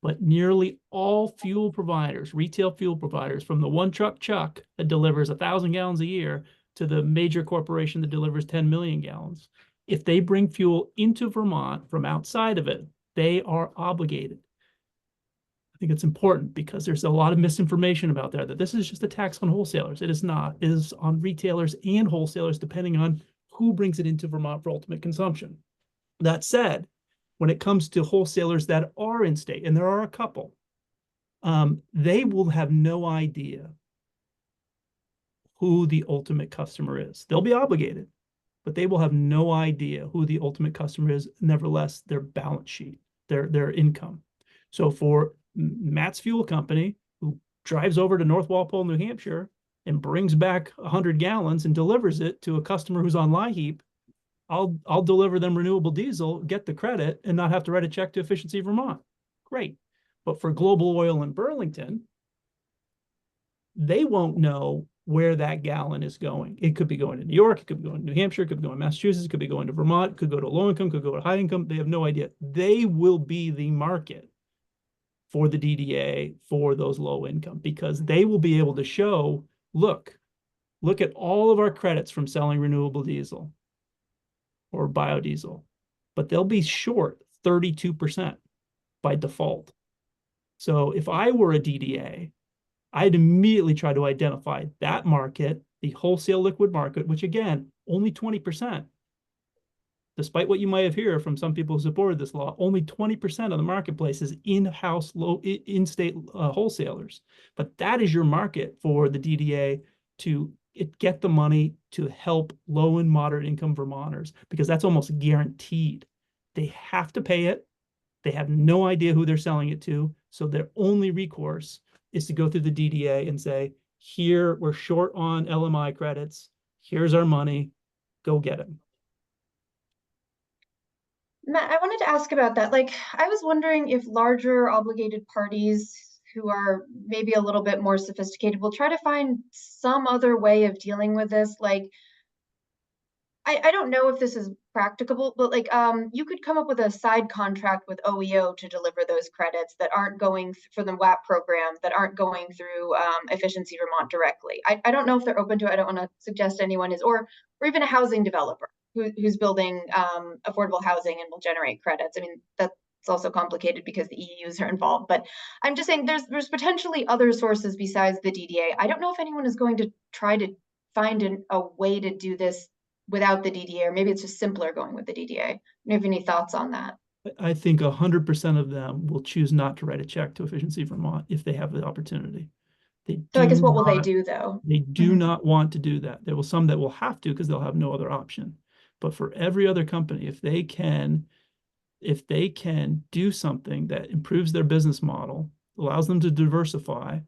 but nearly all fuel providers, retail fuel providers, from the one truck Chuck that delivers 1,000 gallons a year to the major corporation that delivers 10 million gallons, if they bring fuel into Vermont from outside of it, they are obligated. I think it's important because there's a lot of misinformation about there that this is just a tax on wholesalers. It is not. It is on retailers and wholesalers, depending on who brings it into Vermont for ultimate consumption. That said, when it comes to wholesalers that are in state, and there are a couple, they will have no idea who the ultimate customer is. They'll be obligated, but they will have no idea who the ultimate customer is, nevertheless, their balance sheet, their income. So for Matt's Fuel Company, who drives over to North Walpole, New Hampshire, and brings back 100 gallons and delivers it to a customer who's on LIHEAP, I'll deliver them renewable diesel, get the credit, and not have to write a check to Efficiency Vermont. Great. But for Global Oil in Burlington, they won't know where that gallon is going. It could be going to New York, it could be going to New Hampshire, it could be going to Massachusetts, it could be going to Vermont, it could go to low income, could go to high income. They have no idea. They will be the market for the DDA for those low income, because they will be able to show, look at all of our credits from selling renewable diesel or biodiesel, but they'll be short 32% by default. So if I were a DDA, I'd immediately try to identify that market, the wholesale liquid market, which again, only 20%. Despite what you might have heard from some people who supported this law, only 20% of the marketplace is in-house, in-state wholesalers. But that is your market for the DDA to get the money to help low and moderate income Vermonters, because that's almost guaranteed. They have to pay it. They have no idea who they're selling it to. So their only recourse is to go through the DDA and say, here, we're short on LMI credits. Here's our money. Go get it. Matt, I wanted to ask about that. Like, I was wondering if larger obligated parties who are maybe a little bit more sophisticated will try to find some other way of dealing with this. Like, I don't know if this is practicable, but like, you could come up with a side contract with OEO to deliver those credits that aren't going for the WAP program, that aren't going through Efficiency Vermont directly. I don't know if they're open to it. I don't want to suggest anyone is, or even a housing developer who's building affordable housing and will generate credits. I mean, that's also complicated because the EUs are involved, but I'm just saying there's potentially other sources besides the DDA. I don't know if anyone is going to try to find a way to do this without the DDA, or maybe it's just simpler going with the DDA. Do you have any thoughts on that? I think 100% of them will choose not to write a check to Efficiency Vermont if they have the opportunity. So I guess what will they do though? They do not want to do that. There will some that will have to because they'll have no other option. But for every other company, if they can do something that improves their business model, allows them to diversify,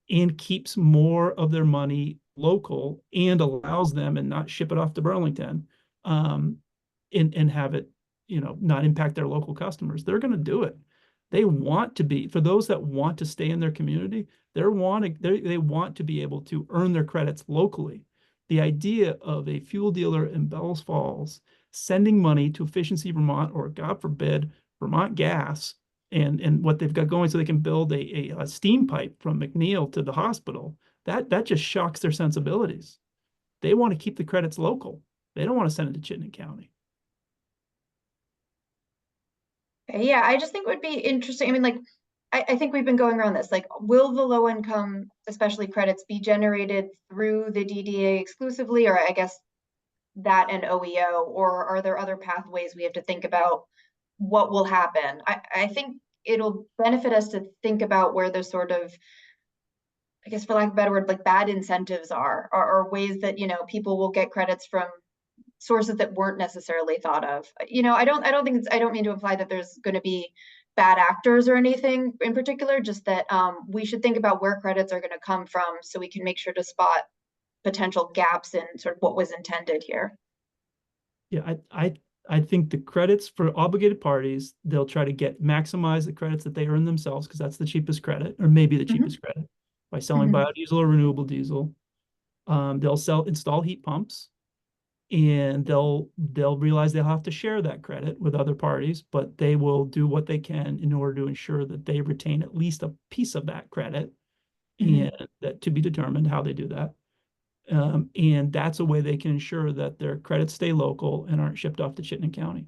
and keeps more of their money local, and allows them and not ship it off to Burlington, and have it, not impact their local customers, they're going to do it. They want to be, for those that want to stay in their community, they want to be able to earn their credits locally. The idea of a fuel dealer in Bells Falls sending money to Efficiency Vermont, or God forbid, Vermont Gas, and what they've got going so they can build a steam pipe from McNeil to the hospital, that just shocks their sensibilities. They want to keep the credits local. They don't want to send it to Chittenden County. Yeah, I just think it would be interesting. I mean, like, I think we've been going around this, like, will the low income, especially credits, be generated through the DDA exclusively, or I guess that and OEO, or are there other pathways we have to think about what will happen? I think it'll benefit us to think about where the sort of, I guess for lack of a better word, like bad incentives are ways that, you know, people will get credits from sources that weren't necessarily thought of. You know, I don't think it's, I don't mean to imply that there's going to be bad actors or anything in particular, just that we should think about where credits are going to come from so we can make sure to spot potential gaps in sort of what was intended here. Yeah, I think the credits for obligated parties, they'll try to maximize the credits that they earn themselves, because that's the cheapest credit, or maybe the cheapest credit, by selling biodiesel or renewable diesel. They'll install heat pumps, and they'll realize they'll have to share that credit with other parties, but they will do what they can in order to ensure that they retain at least a piece of that credit, and that to be determined how they do that. And that's a way they can ensure that their credits stay local and aren't shipped off to Chittenden County.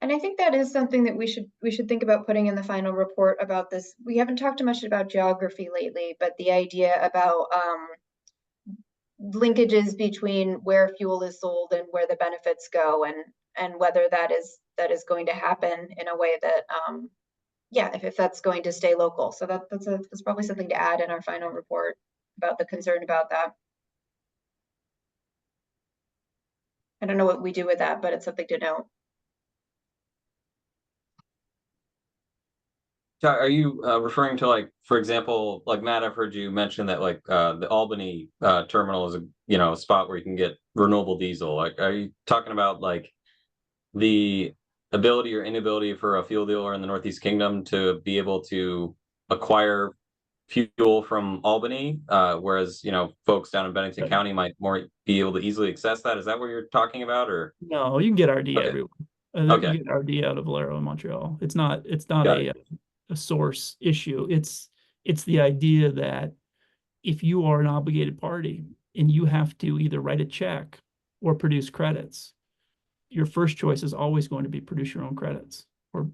And I think that is something that we should think about putting in the final report about this. We haven't talked much about geography lately, but the idea about linkages between where fuel is sold and where the benefits go, and whether that is going to happen in a way that yeah, if that's going to stay local. So that's probably something to add in our final report about the concern about that. I don't know what we do with that, but it's something to note. So are you referring to, like, for example, like Matt, I've heard you mention that, like, the Albany terminal is a spot where you can get renewable diesel. Like, are you talking about like the ability or inability for a fuel dealer in the Northeast Kingdom to be able to acquire fuel from Albany, whereas folks down in Bennington County might more be able to easily access that? Is that what you're talking about, or? No, you can get RD Okay. everywhere. Okay. You get RD out of Valero and Montreal. It's not Got it. a source issue. It's the idea that if you are an obligated party and you have to either write a check or produce credits, your first choice is always going to be produce your own credits or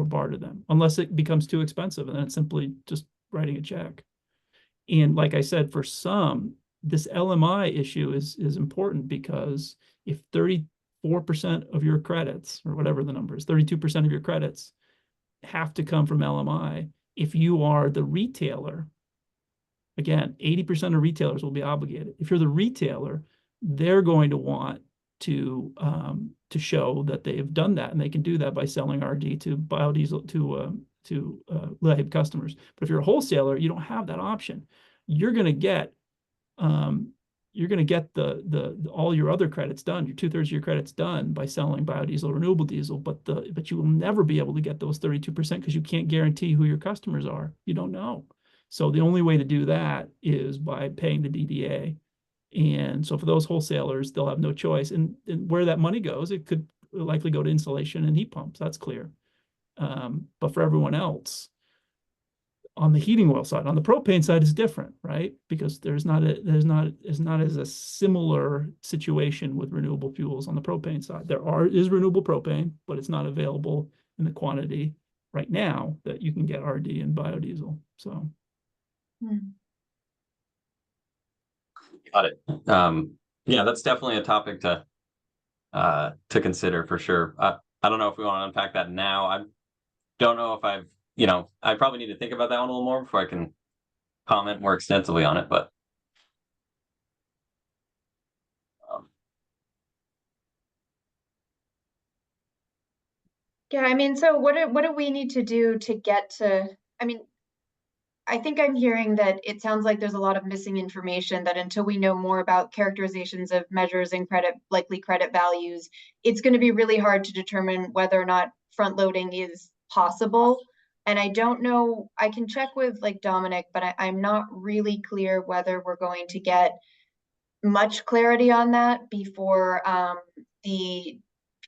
barter them, unless it becomes too expensive, and then it's simply just writing a check. And like I said, for some, this LMI issue is important, because if 34% of your credits, or whatever the number is, 32% of your credits have to come from LMI, if you are the retailer, again, 80% of retailers will be obligated. If you're the retailer, they're going to want to show that they have done that, and they can do that by selling RD to biodiesel to LAHIB customers. But if you're a wholesaler, you don't have that option. You're going to get the all your other credits done, your 2/3 of your credits done by selling biodiesel, renewable diesel, but you will never be able to get those 32% because you can't guarantee who your customers are. You don't know. So the only way to do that is by paying the DDA. And so for those wholesalers, they'll have no choice. And where that money goes, it could likely go to insulation and heat pumps. That's clear. But for everyone else, on the heating oil side, on the propane side is different, right? Because there's not as a similar situation with renewable fuels on the propane side. Is renewable propane, but it's not available in the quantity right now that you can get RD and biodiesel. So. Got it. Yeah, that's definitely a topic to consider for sure. I don't know if we want to unpack that now. I don't know if I probably need to think about that one a little more before I can comment more extensively on it, but yeah, I mean, so what do we need to do to get to, I mean, I think I'm hearing that it sounds like there's a lot of missing information, that until we know more about characterizations of measures and likely credit values, it's going to be really hard to determine whether or not front loading is possible. And I don't know, I can check with like Dominic, but I'm not really clear whether we're going to get much clarity on that before the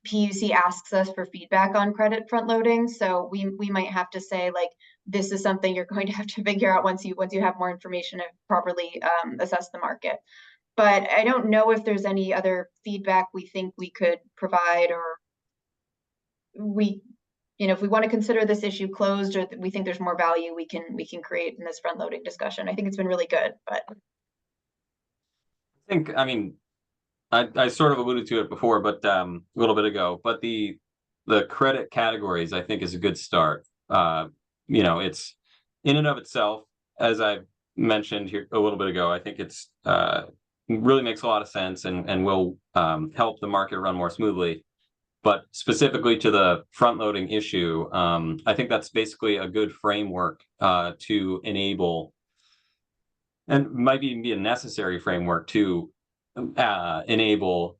PUC asks us for feedback on credit front loading. So we might have to say, like, this is something you're going to have to figure out once you have more information and properly assess the market. But I don't know if there's any other feedback we think we could provide, or you know, if we want to consider this issue closed, or we think there's more value we can create in this front loading discussion. I think it's been really good, but I mean, I sort of alluded to it before, but a little bit ago, but the credit categories I think is a good start. You know, it's in and of itself, as I mentioned here a little bit ago, I think it's really makes a lot of sense and will help the market run more smoothly. But specifically to the front loading issue, I think that's basically a good framework to enable, and might even be a necessary framework to enable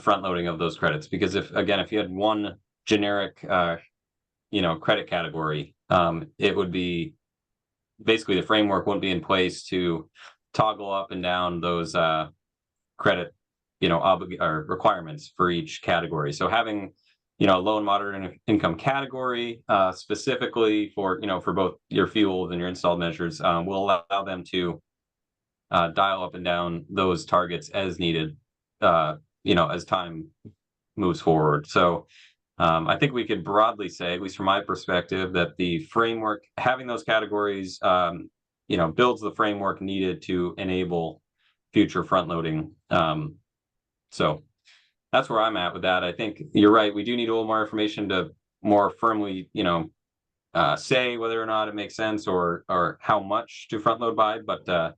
front loading of those credits. Because if you had one generic credit category, it would be basically the framework wouldn't be in place to toggle up and down those credit or requirements for each category. So having low and moderate income category specifically for for both your fuels and your installed measures will allow them to dial up and down those targets as needed as time moves forward. So I think we could broadly say, at least from my perspective, that the framework, having those categories builds the framework needed to enable future front loading. So that's where I'm at with that. I think you're right. We do need a little more information to more firmly, say whether or not it makes sense or how much to front load by. But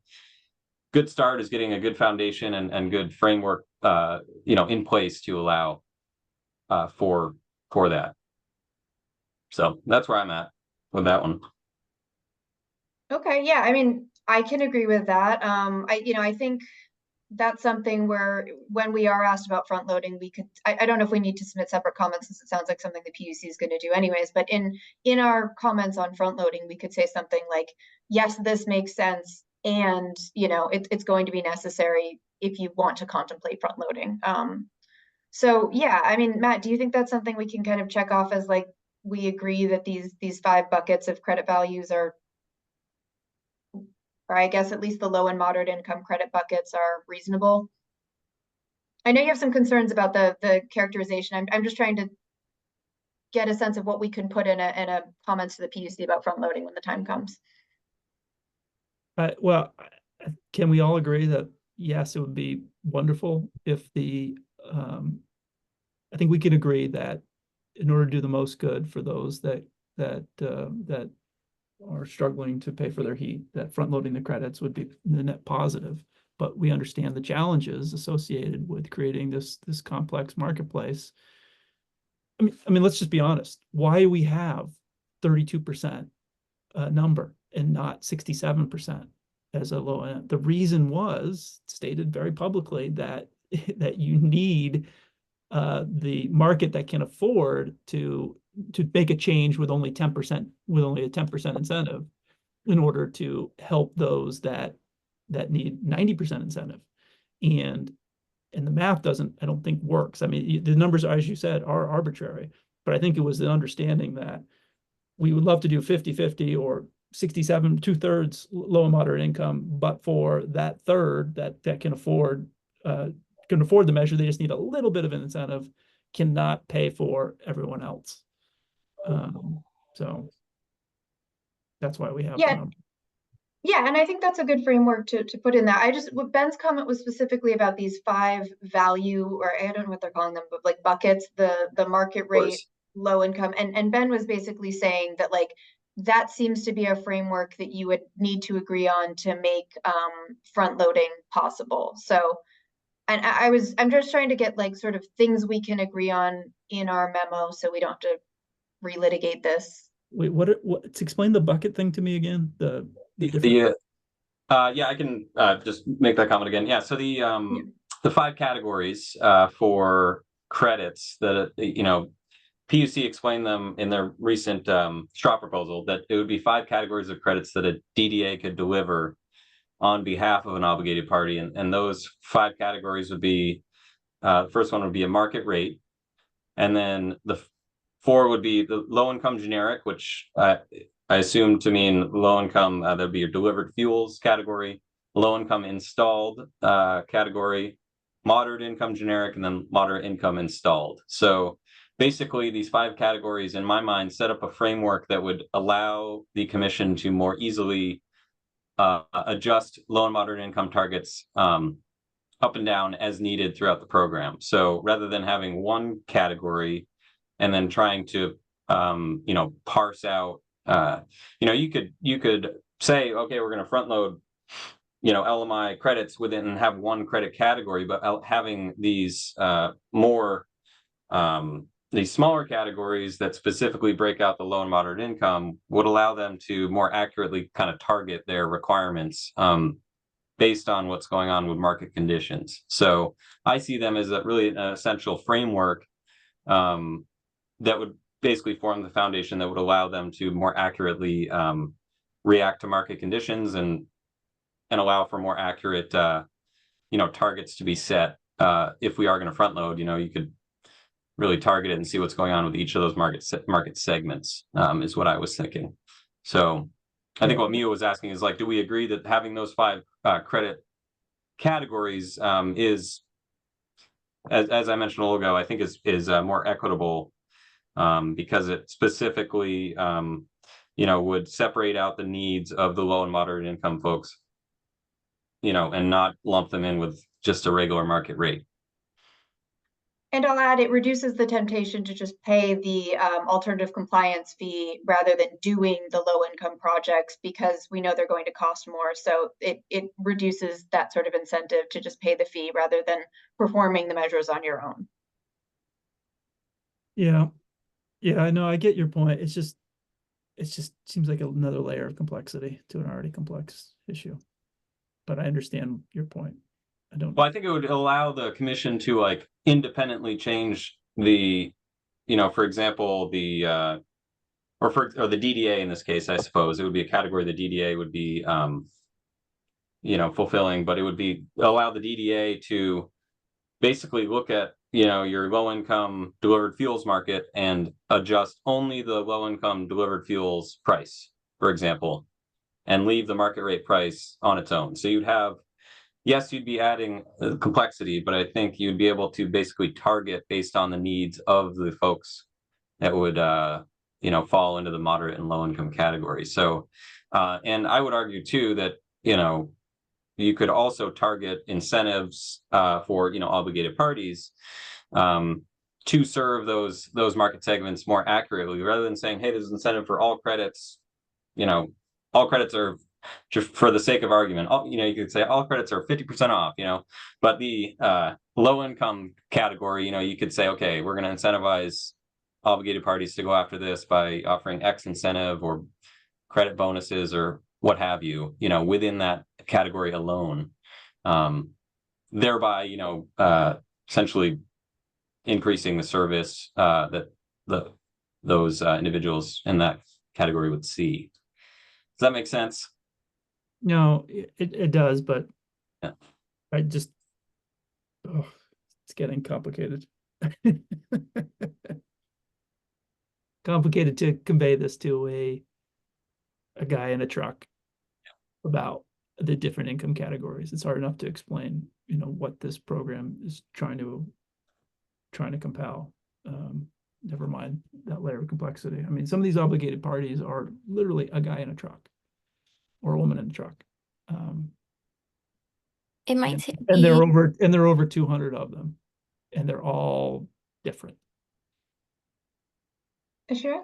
good start is getting a good foundation and good framework, in place to allow for that. So that's where I'm at with that one. okay, yeah, I mean, I can agree with that. I think that's something where when we are asked about front loading, we could, I don't know if we need to submit separate comments, since it sounds like something the PUC is going to do anyways, but in our comments on front loading, we could say something like, yes, this makes sense, and it's going to be necessary if you want to contemplate front loading. So yeah, I mean, Matt, do you think that's something we can kind of check off as, like, we agree that these 5 buckets of credit values are, or I guess at least the low and moderate income credit buckets, are reasonable? I know you have some concerns about the characterization. I'm just trying to get a sense of what we can put in a comments to the PUC about front loading when the time comes. Well, can we all agree that yes, it would be wonderful if I think we can agree that in order to do the most good for those that are struggling to pay for their heat, that front loading the credits would be the net positive. But we understand the challenges associated with creating this complex marketplace. I mean, let's just be honest. Why do we have 32% number and not 67% as a low end? The reason was stated very publicly that you need the market that can afford to make a change with only 10%, with only a 10% incentive, in order to help those that need 90% incentive. And the math doesn't, I don't think, works. I mean, the numbers, as you said, are arbitrary, but I think it was the understanding that we would love to do 50-50 or 67, 2/3 low and moderate income, but for that third that can afford the measure, they just need a little bit of an incentive, cannot pay for everyone else. So that's why we have the number. Yeah, and I think that's a good framework to put in that. What Ben's comment was specifically about these 5 value, or I don't know what they're calling them, but like buckets, the market rate, low income, and Ben was basically saying that, like, that seems to be a framework that you would need to agree on to make front loading possible. So, and I'm just trying to get, like, sort of things we can agree on in our memo, so we don't have to relitigate this. Wait, what? Explain the bucket thing to me again. Yeah, I can just make that comment again. Yeah, so the 5 categories for credits that PUC explained them in their recent straw proposal, that it would be 5 categories of credits that a DDA could deliver on behalf of an obligated party, and those 5 categories would be, the first one would be a market rate, and then the 4 would be the low income generic, which I assume to mean low income, there'd be a delivered fuels category, low income installed category, moderate income generic, and then moderate income installed. So basically these 5 categories, in my mind, set up a framework that would allow the commission to more easily adjust low and moderate income targets up and down as needed throughout the program. So rather than having one category and then trying to parse out, you could say, okay, we're going to front load LMI credits within and have one credit category, but having these these smaller categories that specifically break out the low and moderate income would allow them to more accurately kind of target their requirements based on what's going on with market conditions. So I see them as really an essential framework that would basically form the foundation that would allow them to more accurately react to market conditions and allow for more accurate targets to be set. If we are going to front load, you could really target it and see what's going on with each of those market segments, is what I was thinking. So I think what Mia was asking is, like, do we agree that having those 5 credit categories is, as I mentioned a little ago, I think is more equitable because it specifically would separate out the needs of the low and moderate income folks, and not lump them in with just a regular market rate. And I'll add, it reduces the temptation to just pay the alternative compliance fee rather than doing the low income projects, because we know they're going to cost more. So it reduces that sort of incentive to just pay the fee rather than performing the measures on your own. Yeah. I know, I get your point. It just seems like another layer of complexity to an already complex issue. But I understand your point. Well, I think it would allow the commission to independently change the, for example, the or the DDA in this case. I suppose it would be a category the DDA would be fulfilling, but it would be allow the DDA to basically look at your low income delivered fuels market and adjust only the low income delivered fuels price, for example, and leave the market rate price on its own. So you'd have, yes, you'd be adding complexity, but I think you'd be able to basically target based on the needs of the folks that would fall into the moderate and low income category. So and I would argue too that you could also target incentives for obligated parties to serve those market segments more accurately, rather than saying, hey, there's an incentive for all credits. All credits are, just for the sake of argument, you could say all credits are 50% off, but the low income category, you could say, okay, we're going to incentivize obligated parties to go after this by offering X incentive or credit bonuses or what have you, within that category alone, thereby, essentially increasing the service that those individuals in that category would see. Does that make sense? No, it does, but yeah. I just, it's getting complicated. Complicated to convey this to a guy in a truck about the different income categories. It's hard enough to explain, what this program is trying to compel. Never mind that layer of complexity. I mean, some of these obligated parties are literally a guy in a truck or a woman in a truck. It might and there are over 200 of them, and they're all different. Sure.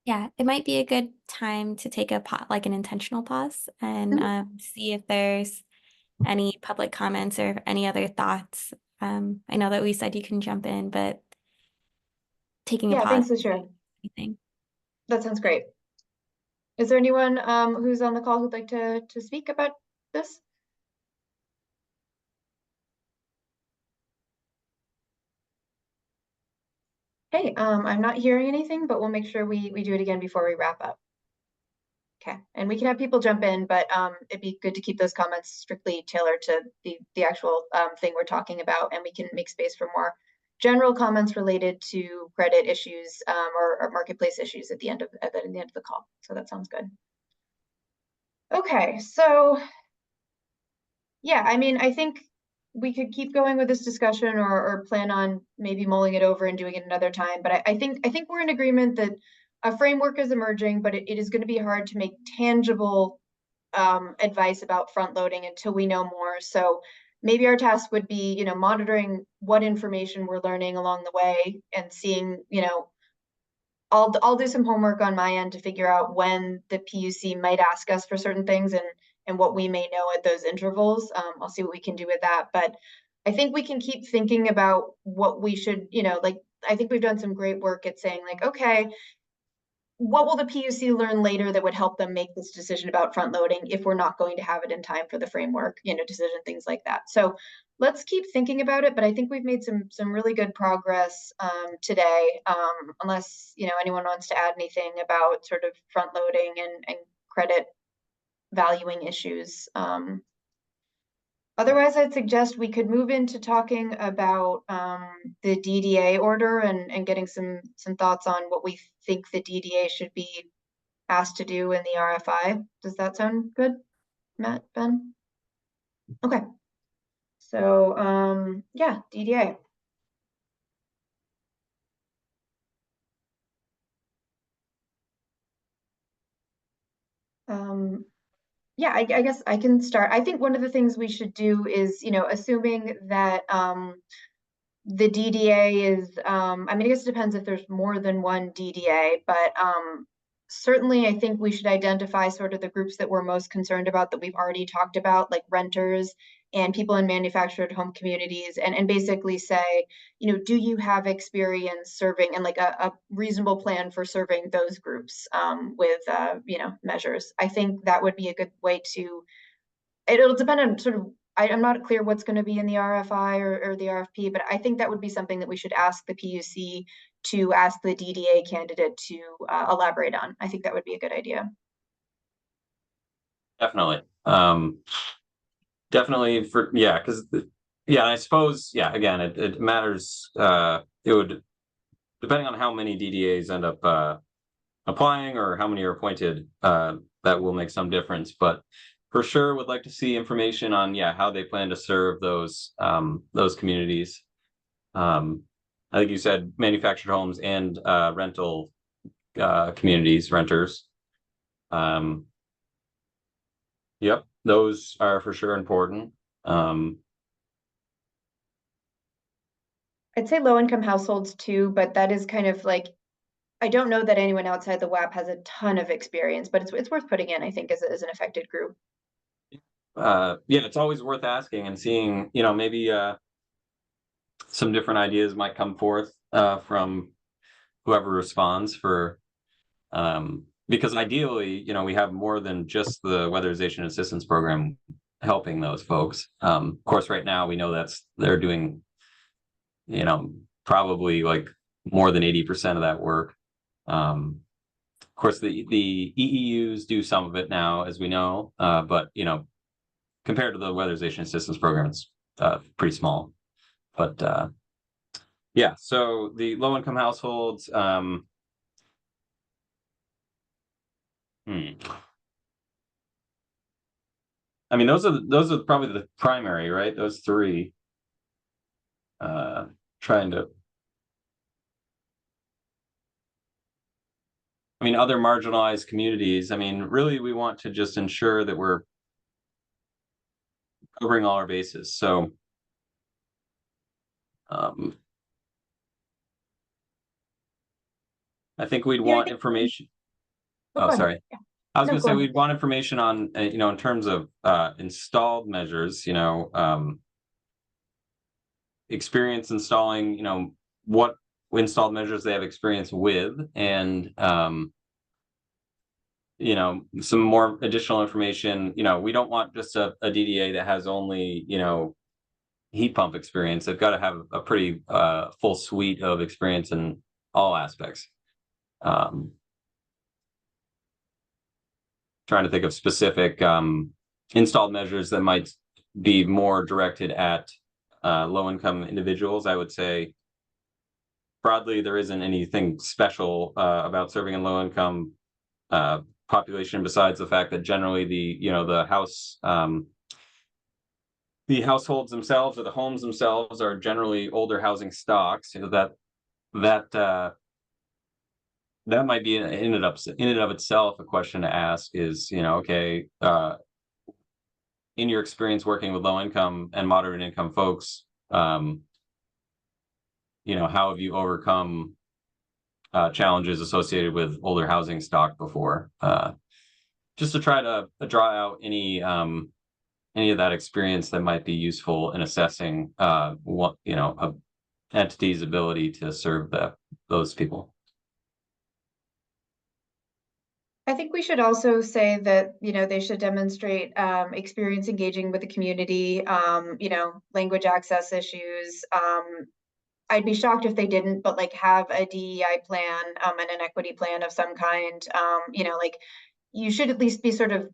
Yeah, it might be a good time to take an intentional pause and see if there's any public comments or any other thoughts. I know that we said you can jump in, but taking a pause. Thanks, Sharon. That sounds great. Is there anyone who's on the call who'd like to speak about this? Hey, I'm not hearing anything, but we'll make sure we do it again before we wrap up. Okay, and we can have people jump in, but it'd be good to keep those comments strictly tailored to the actual thing we're talking about, and we can make space for more general comments related to credit issues or marketplace issues at the end of the call. So that sounds good. Okay, so yeah, I mean, I think we could keep going with this discussion or plan on maybe mulling it over and doing it another time. But I think we're in agreement that a framework is emerging, but it is going to be hard to make tangible advice about front loading until we know more. So maybe our task would be, monitoring what information we're learning along the way and seeing, I'll do some homework on my end to figure out when the PUC might ask us for certain things and what we may know at those intervals. I'll see what we can do with that. But I think we can keep thinking about what we should, like, I think we've done some great work at saying, like, okay, what will the PUC learn later that would help them make this decision about front loading if we're not going to have it in time for the framework, decision, things like that. So let's keep thinking about it, but I think we've made some really good progress today, unless, anyone wants to add anything about sort of front loading and credit valuing issues. Otherwise, I'd suggest we could move into talking about the DDA order and getting some thoughts on what we think the DDA should be asked to do in the RFI. Does that sound good, Matt, Ben? Okay. So yeah, DDA. Yeah, I guess I can start. I think one of the things we should do is, assuming that the DDA is, I guess it depends if there's more than one DDA, but certainly I think we should identify sort of the groups that we're most concerned about that we've already talked about, like renters and people in manufactured home communities, and basically say, do you have experience serving and like a reasonable plan for serving those groups with, measures. I think that would be a good way to, it'll depend on sort of, I'm not clear what's going to be in the RFI or the RFP, but I think that would be something that we should ask the PUC to ask the DDA candidate to elaborate on. I think that would be a good idea. Definitely. Definitely because I suppose, again, it matters. It would, depending on how many DDAs end up applying or how many are appointed, that will make some difference. But for sure, would like to see information on how they plan to serve those communities. I think you said manufactured homes and rental communities, renters. Yep, those are for sure important. I'd say low-income households too, but that is kind of like, I don't know that anyone outside the WAP has a ton of experience, but it's worth putting in, I think, as an affected group. It's always worth asking and seeing, maybe some different ideas might come forth from whoever responds for, because ideally, we have more than just the weatherization assistance program helping those folks. Of course, right now we know they're doing, probably like more than 80% of that work. Of course, the EEUs do some of it now, as we know, but compared to the weatherization assistance program, it's pretty small. But so the low-income households. Those are probably the primary, right? Those three. Trying to. Other marginalized communities. Really, we want to just ensure that we're covering all our bases. So, I think we'd want information. Oh, sorry. Yeah. I was going to say we'd want information on, in terms of installed measures, experience installing, what installed measures they have experience with, and, some more additional information. We don't want just a DDA that has only, heat pump experience. They've got to have a pretty full suite of experience in all aspects. Trying to think of specific installed measures that might be more directed at low-income individuals. I would say broadly there isn't anything special about serving in low-income population besides the fact that generally the house the households themselves or the homes themselves are generally older housing stocks, that might be in and of itself a question to ask is, okay, in your experience working with low income and moderate income folks, how have you overcome challenges associated with older housing stock before? Just to try to draw out any of that experience that might be useful in assessing a entity's ability to serve those people. I think we should also say that, they should demonstrate experience engaging with the community, language access issues. I'd be shocked if they didn't, but like have a DEI plan and an equity plan of some kind. Like you should at least be sort of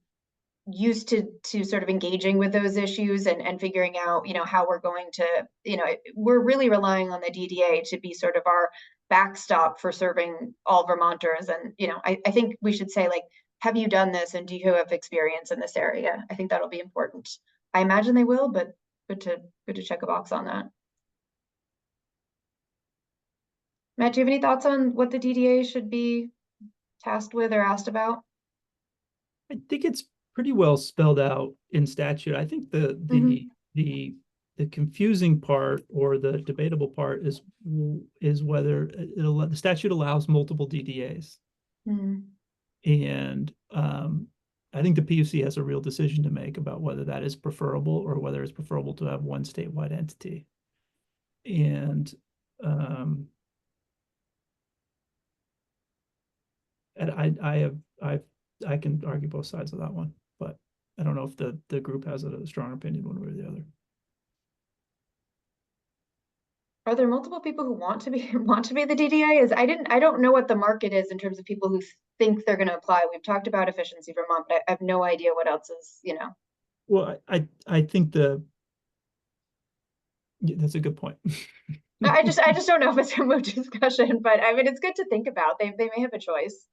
used to sort of engaging with those issues and figuring out, how we're going to, we're really relying on the DDA to be sort of our backstop for serving all Vermonters. And, I think we should say, like, have you done this and do you have experience in this area? I think that'll be important. I imagine they will, but good to check a box on that. Matt, do you have any thoughts on what the DDA should be tasked with or asked about? I think it's pretty well spelled out in statute. I think the confusing part or the debatable part is whether the statute allows multiple DDAs. And I think the PUC has a real decision to make about whether that is preferable or whether it's preferable to have one statewide entity. And I can argue both sides of that one, but I don't know if the group has a strong opinion one way or the other. Are there multiple people who want to be the DDA? I don't know what the market is in terms of people who think they're going to apply. We've talked about Efficiency Vermont, but I have no idea what else is, Well, I think that's a good point. I just don't know if it's a moot discussion, but I mean, it's good to think about. They may have a choice.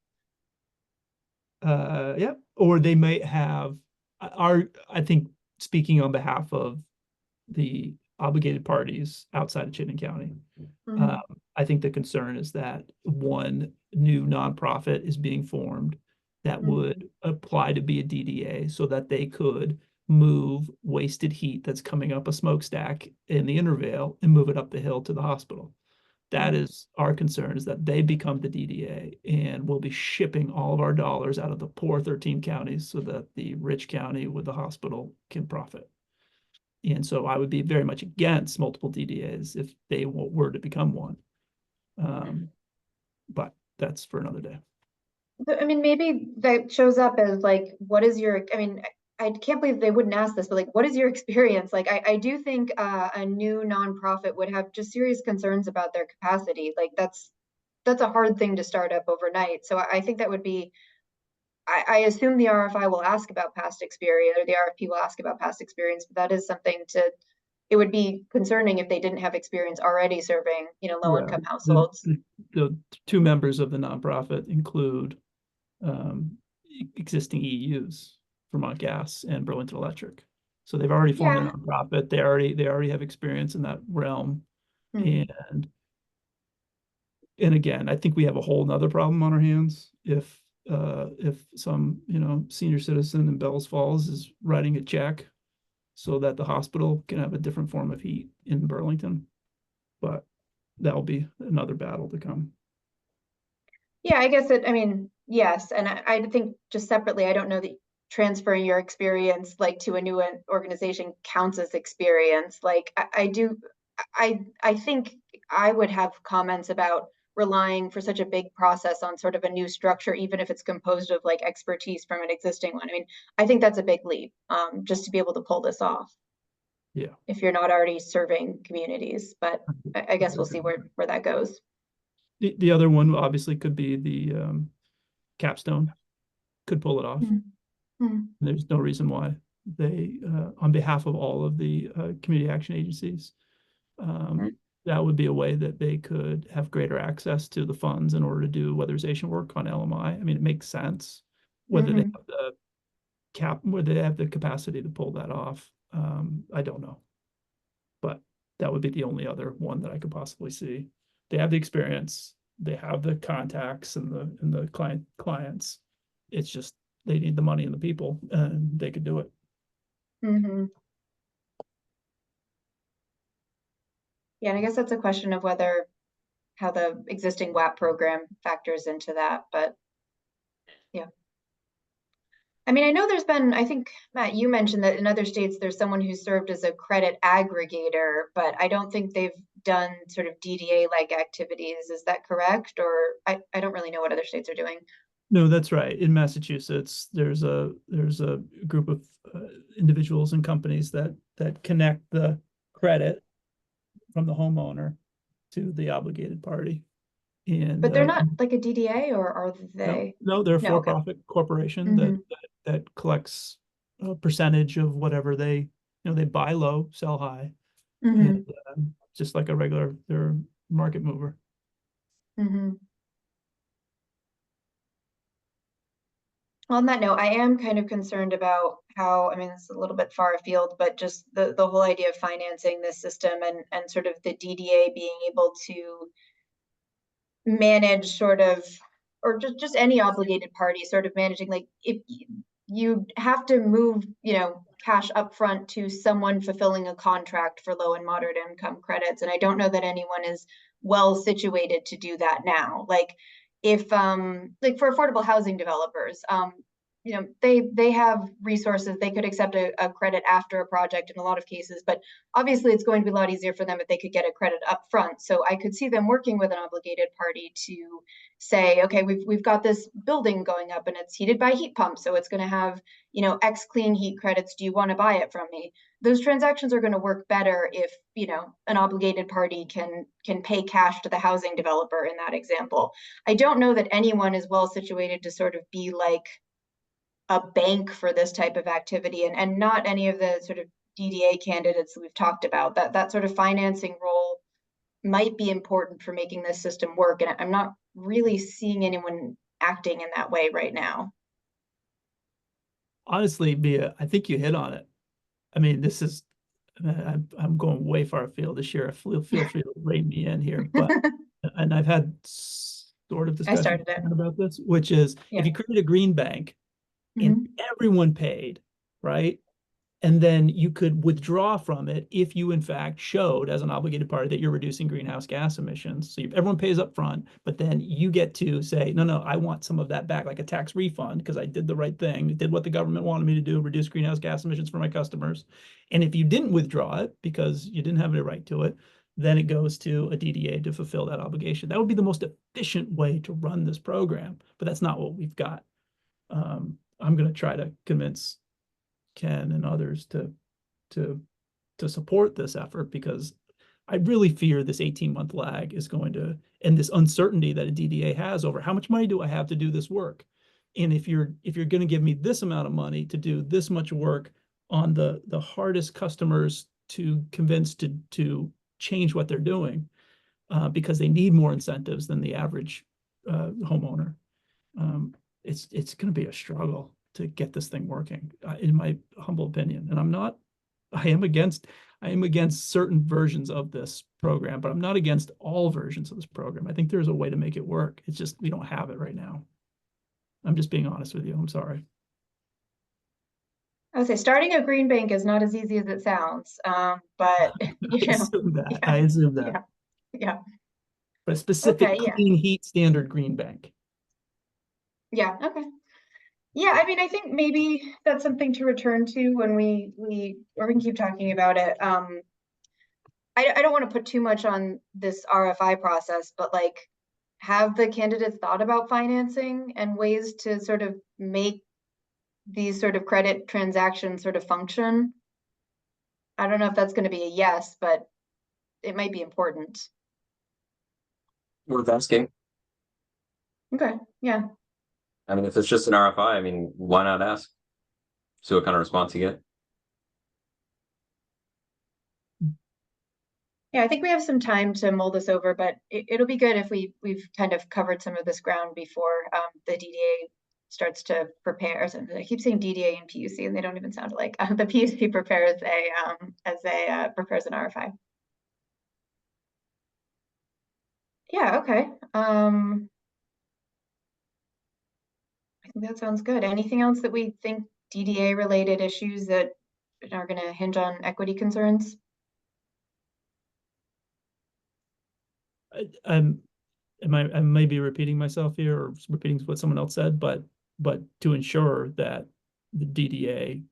Yeah, or they might have I think speaking on behalf of the obligated parties outside of Chittenden County, I think the concern is that one new nonprofit is being formed that would apply to be a DDA so that they could move wasted heat that's coming up a smokestack in the Intervale and move it up the hill to the hospital. That is our concern, is that they become the DDA and we'll be shipping all of our dollars out of the poor 13 counties so that the rich county with the hospital can profit. And so I would be very much against multiple DDAs if they were to become one. But that's for another day. I mean, maybe that shows up as like, what is your, I mean, I can't believe they wouldn't ask this, but like, what is your experience? Like, I do think a new nonprofit would have just serious concerns about their capacity. Like that's a hard thing to start up overnight. So I think that would be, I assume the RFI will ask about past experience, or the RFP will ask about past experience, but that is something it would be concerning if they didn't have experience already serving, low-income households. The two members of the nonprofit include existing EUs, Vermont Gas and Burlington Electric. So they've already formed a nonprofit. They already have experience in that realm. And again, I think we have a whole nother problem on our hands if some senior citizen in Bells Falls is writing a check so that the hospital can have a different form of heat in Burlington. But that'll be another battle to come. Yeah, I guess I mean, yes. And I think just separately, I don't know that transferring your experience like to a new organization counts as experience. Like I think I would have comments about relying for such a big process on sort of a new structure, even if it's composed of like expertise from an existing one. I mean, I think that's a big leap, just to be able to pull this off. Yeah. If you're not already serving communities, but I guess we'll see where that goes. The other one obviously could be the Capstone, could pull it off. There's no reason why they, on behalf of all of the community action agencies, that would be a way that they could have greater access to the funds in order to do weatherization work on LMI. I mean, it makes sense whether they have the whether they have the capacity to pull that off. I don't know. But that would be the only other one that I could possibly see. They have the experience, they have the contacts and the clients. It's just they need the money and the people, and they could do it. Mm-hmm. Yeah, and I guess that's a question of how the existing WAP program factors into that, but yeah. I mean, I know there's been, I think, Matt, you mentioned that in other states, there's someone who served as a credit aggregator, but I don't think they've done sort of DDA-like activities. Is that correct? Or I don't really know what other states are doing. No, that's right. In Massachusetts, there's a group of individuals and companies that connect the credit from the homeowner to the obligated party. And But they're not like a DDA, or are they? no, they're a No, okay. for-profit corporation Mhm. that collects a percentage of whatever they buy low, sell high, Mhm. and just like a regular, they're a market mover. Mhm. On that note, I am kind of concerned about how, I mean, it's a little bit far afield, but just the whole idea of financing this system and sort of the DDA being able to manage sort of, or just any obligated party sort of managing, like if you have to move, cash upfront to someone fulfilling a contract for low and moderate income credits. And I don't know that anyone is well situated to do that now. Like if like for affordable housing developers, they have resources. They could accept a credit after a project in a lot of cases, but obviously it's going to be a lot easier for them if they could get a credit up front. So I could see them working with an obligated party to say, okay, we've got this building going up and it's heated by heat pumps, so it's going to have, X clean heat credits. Do you want to buy it from me? Those transactions are going to work better if, an obligated party can pay cash to the housing developer in that example. I don't know that anyone is well situated to sort of be like a bank for this type of activity, and not any of the sort of DDA candidates that we've talked about. That sort of financing role might be important for making this system work, and I'm not really seeing anyone acting in that way right now. Honestly, Mia, I think you hit on it. I mean, this is I'm going way far afield this year. Feel free to rein me in here, but and I've had sort of I discussion started it. about this, which is Yeah. if you create a green bank and Mhm. everyone paid, right? And then you could withdraw from it if you, in fact, showed as an obligated party that you're reducing greenhouse gas emissions. So everyone pays up front, but then you get to say, no, I want some of that back, like a tax refund, because I did the right thing, did what the government wanted me to do, reduce greenhouse gas emissions for my customers. And if you didn't withdraw it because you didn't have any right to it, then it goes to a DDA to fulfill that obligation. That would be the most efficient way to run this program, but that's not what we've got. I'm going to try to convince Ken and others to support this effort, because I really fear this 18-month lag is going to, and this uncertainty that a DDA has over how much money do I have to do this work. And if you're going to give me this amount of money to do this much work on the hardest customers to convince to change what they're doing, because they need more incentives than the average homeowner, it's going to be a struggle to get this thing working, in my humble opinion. And I am against certain versions of this program, but I'm not against all versions of this program. I think there's a way to make it work. It's just we don't have it right now. I'm just being honest with you. I'm sorry. I would say starting a green bank is not as easy as it sounds, but I assume that. yeah, I assume that. yeah, But a specific okay, yeah, clean heat standard green bank. yeah, okay. Yeah, I mean, I think maybe that's something to return to when or we can keep talking about it. I don't want to put too much on this RFI process, but like, have the candidates thought about financing and ways to sort of make these sort of credit transactions sort of function? I don't know if that's going to be a yes, but it might be important. Worth asking. Okay, yeah. I mean, if it's just an RFI, I mean, why not ask? See what kind of response you get. Yeah, I think we have some time to mull this over, but it'll be good if we've kind of covered some of this ground before the DDA starts to prepare. I keep saying DDA and PUC, and they don't even sound alike. The PUC prepares prepares an RFI. Yeah. Okay. I think that sounds good. Anything else that we think DDA related issues that are going to hinge on equity concerns? I may be repeating myself here or repeating what someone else said, but to ensure that the DDA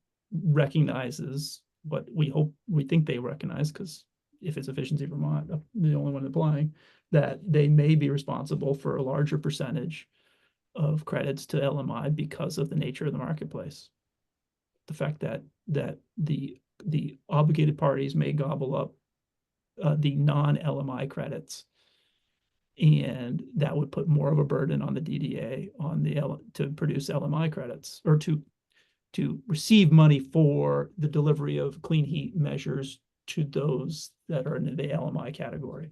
recognizes what we think they recognize, because if it's Efficiency Vermont, the only one applying, that they may be responsible for a larger percentage of credits to LMI because of the nature of the marketplace. The fact that the obligated parties may gobble up the non-LMI credits, and that would put more of a burden on the DDA to produce LMI credits, or to receive money for the delivery of clean heat measures to those that are in the LMI category.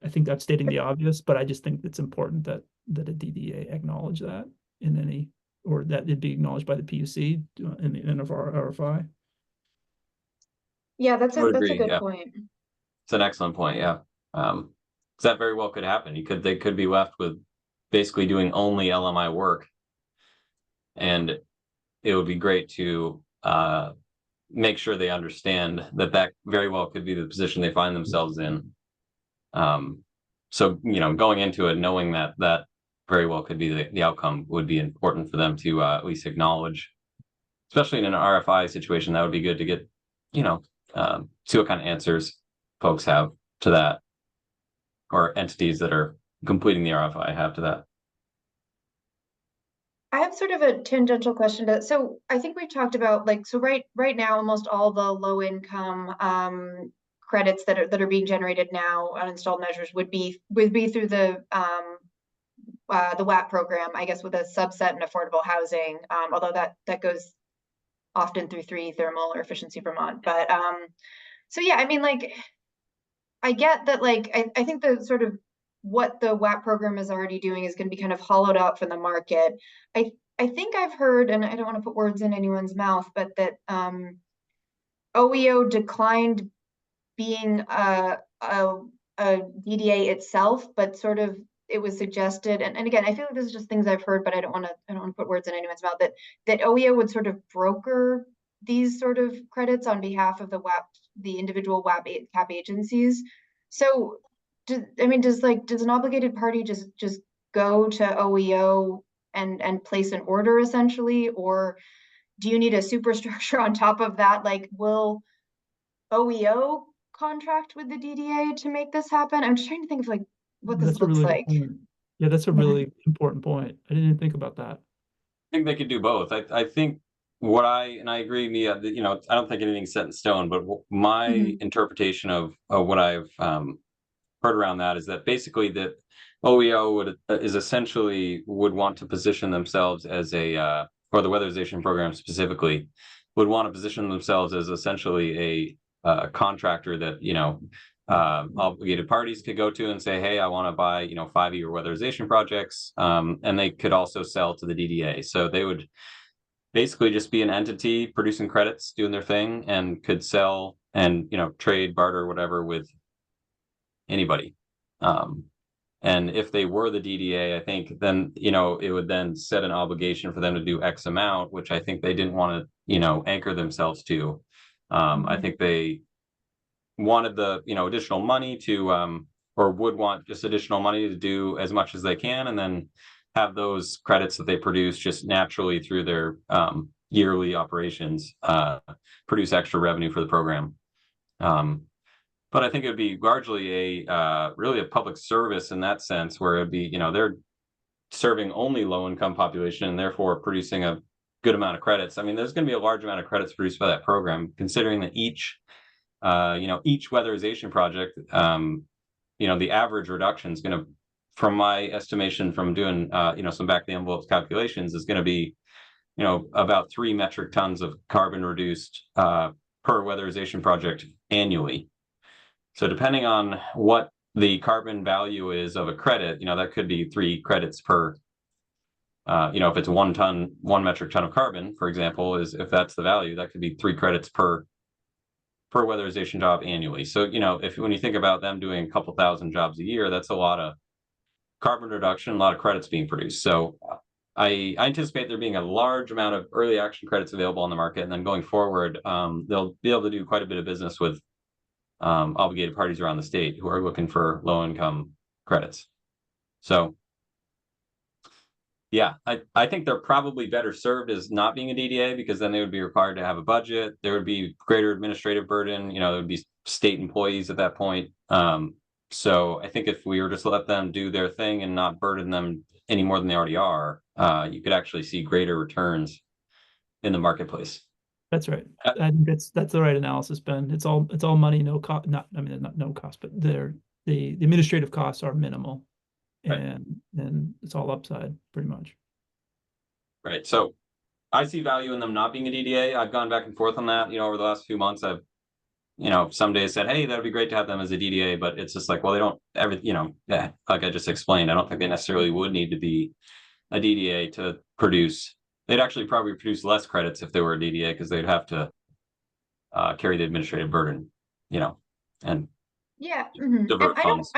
I think that's stating the obvious, but I just think it's important that a DDA acknowledge that or that it be acknowledged by the PUC in the end of our RFI. Yeah, that's a good yeah. point. It's an excellent point. Yeah. Because that very well could happen. They could be left with basically doing only LMI work, and it would be great to make sure they understand that very well could be the position they find themselves in. So going into it, knowing that very well could be the outcome, would be important for them to at least acknowledge, especially in an RFI situation. That would be good to get, see what kind of answers folks have to that, or entities that are completing the RFI have to that. I have sort of a tangential question to, so I think we've talked about right now, almost all the low income credits that are being generated now on installed measures would be through the WAP program, I guess, with a subset in affordable housing, although that goes often through 3 thermal or Efficiency Vermont. But so yeah, I mean, I get that, I think the sort of what the WAP program is already doing is going to be kind of hollowed out from the market. I think I've heard, and I don't want to put words in anyone's mouth, but that OEO declined being a DDA itself, but sort of it was suggested, and again, I feel like this is just things I've heard, but I don't want to put words in anyone's mouth, that OEO would sort of broker these sort of credits on behalf of the individual WAP cap agencies. So does an obligated party just go to OEO and place an order essentially, or do you need a superstructure on top of that? Will OEO contract with the DDA to make this happen? I'm just trying to think of what this looks like. Yeah, that's a really important point. I didn't even think about that. I think they could do both. I think I agree, Mia, that, I don't think anything's set in stone, but my interpretation of what I've heard around that is that basically that OEO would want to position themselves as or the weatherization program specifically, would want to position themselves as essentially a contractor that, obligated parties could go to and say, hey, I want to buy, 5-year weatherization projects. And they could also sell to the DDA. So they would basically just be an entity producing credits, doing their thing, and could sell and, trade, barter, whatever with anybody. And if they were the DDA, I think then, it would then set an obligation for them to do X amount, which I think they didn't want to, anchor themselves to. I think they wanted the, additional money to, or would want just additional money to do as much as they can, and then have those credits that they produce just naturally through their yearly operations produce extra revenue for the program. But I think it would be largely really a public service in that sense, where it'd be, they're serving only low income population and therefore producing a good amount of credits. I mean, there's going to be a large amount of credits produced by that program, considering that each weatherization project, the average reduction is going to, from my estimation from doing, some back of the envelope calculations, is going to be, about 3 metric tons of carbon reduced per weatherization project annually. So depending on what the carbon value is of a credit, that could be 3 credits per if it's 1 metric ton of carbon, for example, if that's the value, that could be 3 credits per weatherization job annually. So, when you think about them doing a couple thousand jobs a year, that's a lot of carbon reduction, a lot of credits being produced. So I anticipate there being a large amount of early action credits available on the market. And then going forward, they'll be able to do quite a bit of business with obligated parties around the state who are looking for low income credits. So yeah, I think they're probably better served as not being a DDA, because then they would be required to have a budget. There would be greater administrative burden. There would be state employees at that point. So I think if we were just to let them do their thing and not burden them any more than they already are, you could actually see greater returns in the marketplace. That's right. I think that's the right analysis, Ben. It's all money, no cost. Not no cost, but the administrative costs are minimal, Right. and it's all upside pretty much. Right. So I see value in them not being a DDA. I've gone back and forth on that. Over the last few months, I've some days said, hey, that'd be great to have them as a DDA, but it's just like, well, they don't like I just explained, I don't think they necessarily would need to be a DDA to produce. They'd actually probably produce less credits if they were a DDA, because they'd have to carry the administrative burden, and Yeah. divert And funds.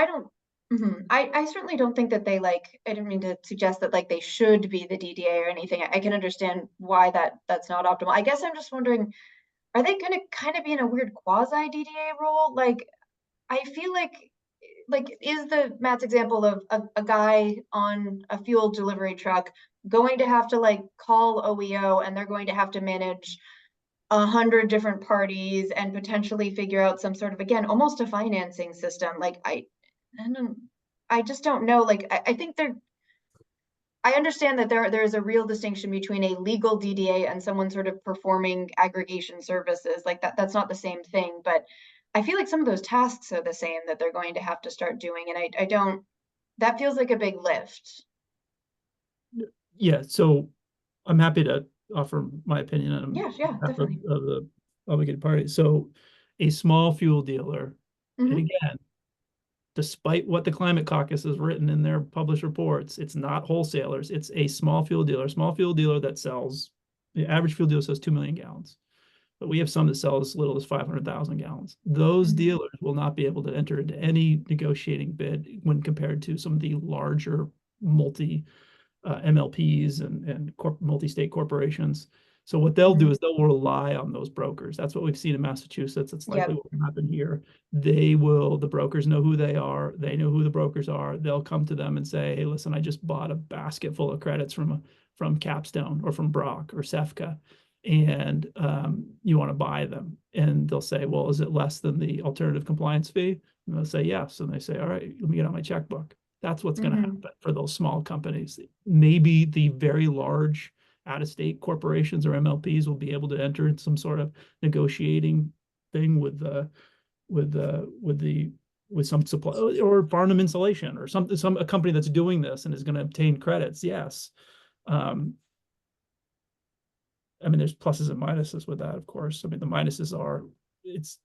I certainly don't think that they I didn't mean to suggest that they should be the DDA or anything. I can understand why that's not optimal. I guess I'm just wondering, are they going to kind of be in a weird quasi DDA role? I feel like is Matt's example of a guy on a fuel delivery truck going to have to call OEO, and they're going to have to manage 100 different parties and potentially figure out some sort of, again, almost a financing system. I just don't know. I think I understand that there is a real distinction between a legal DDA and someone sort of performing aggregation services. That's not the same thing, but I feel like some of those tasks are the same that they're going to have to start doing. And I don't, that feels like a big lift. Yeah. So I'm happy to offer my opinion on Yeah, definitely. of the obligated party. So a small fuel dealer, and again, despite what the Climate Caucus has written in their published reports, it's not wholesalers. It's a small fuel dealer that sells, the average fuel dealer sells 2 million gallons. But we have some that sell as little as 500,000 gallons. Those dealers will not be able to enter into any negotiating bid when compared to some of the larger multi MLPs and multi-state corporations. So what they'll do is they'll rely on those brokers. That's what we've seen in Massachusetts. It's likely what will happen here. The brokers know who they are. They know who the brokers are. They'll come to them and say, hey, listen, I just bought a basket full of credits from Capstone or from Brock or Sefka, and you want to buy them. And they'll say, well, is it less than the alternative compliance fee? And they'll say, yes. And they say, all right, let me get on my checkbook. That's what's going to happen for those small companies. Maybe the very large out-of-state corporations or MLPs will be able to enter in some sort of negotiating thing with some supply or Barnum Insulation or a company that's doing this and is going to obtain credits. Yes. I mean, there's pluses and minuses with that, of course. I mean, the minuses are it's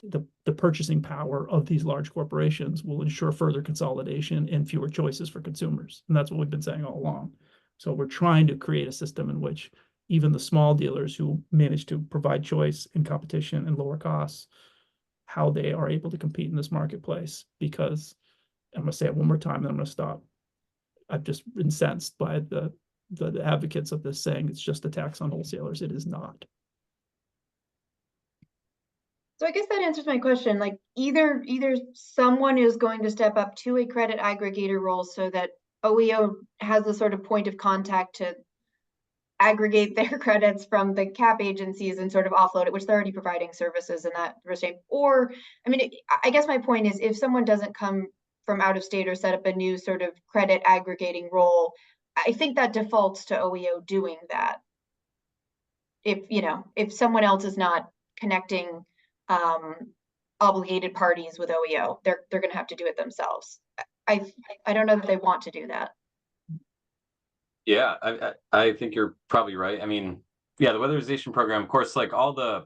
the purchasing power of these large corporations will ensure further consolidation and fewer choices for consumers. And that's what we've been saying all along. So we're trying to create a system in which even the small dealers who manage to provide choice and competition and lower costs, how they are able to compete in this marketplace. Because I'm going to say it one more time, and I'm going to stop. I've just been incensed by the advocates of this saying it's just a tax on wholesalers. It is not. So I guess that answers my question. Either someone is going to step up to a credit aggregator role so that OEO has the sort of point of contact to aggregate their credits from the cap agencies and sort of offload it, which they're already providing services in that respect. Or, I mean, I guess my point is, if someone doesn't come from out of state or set up a new sort of credit aggregating role, I think that defaults to OEO doing that. If someone else is not connecting obligated parties with OEO, they're going to have to do it themselves. I don't know that they want to do that. Yeah, I think you're probably right. I mean, yeah, the weatherization program, of course, like all the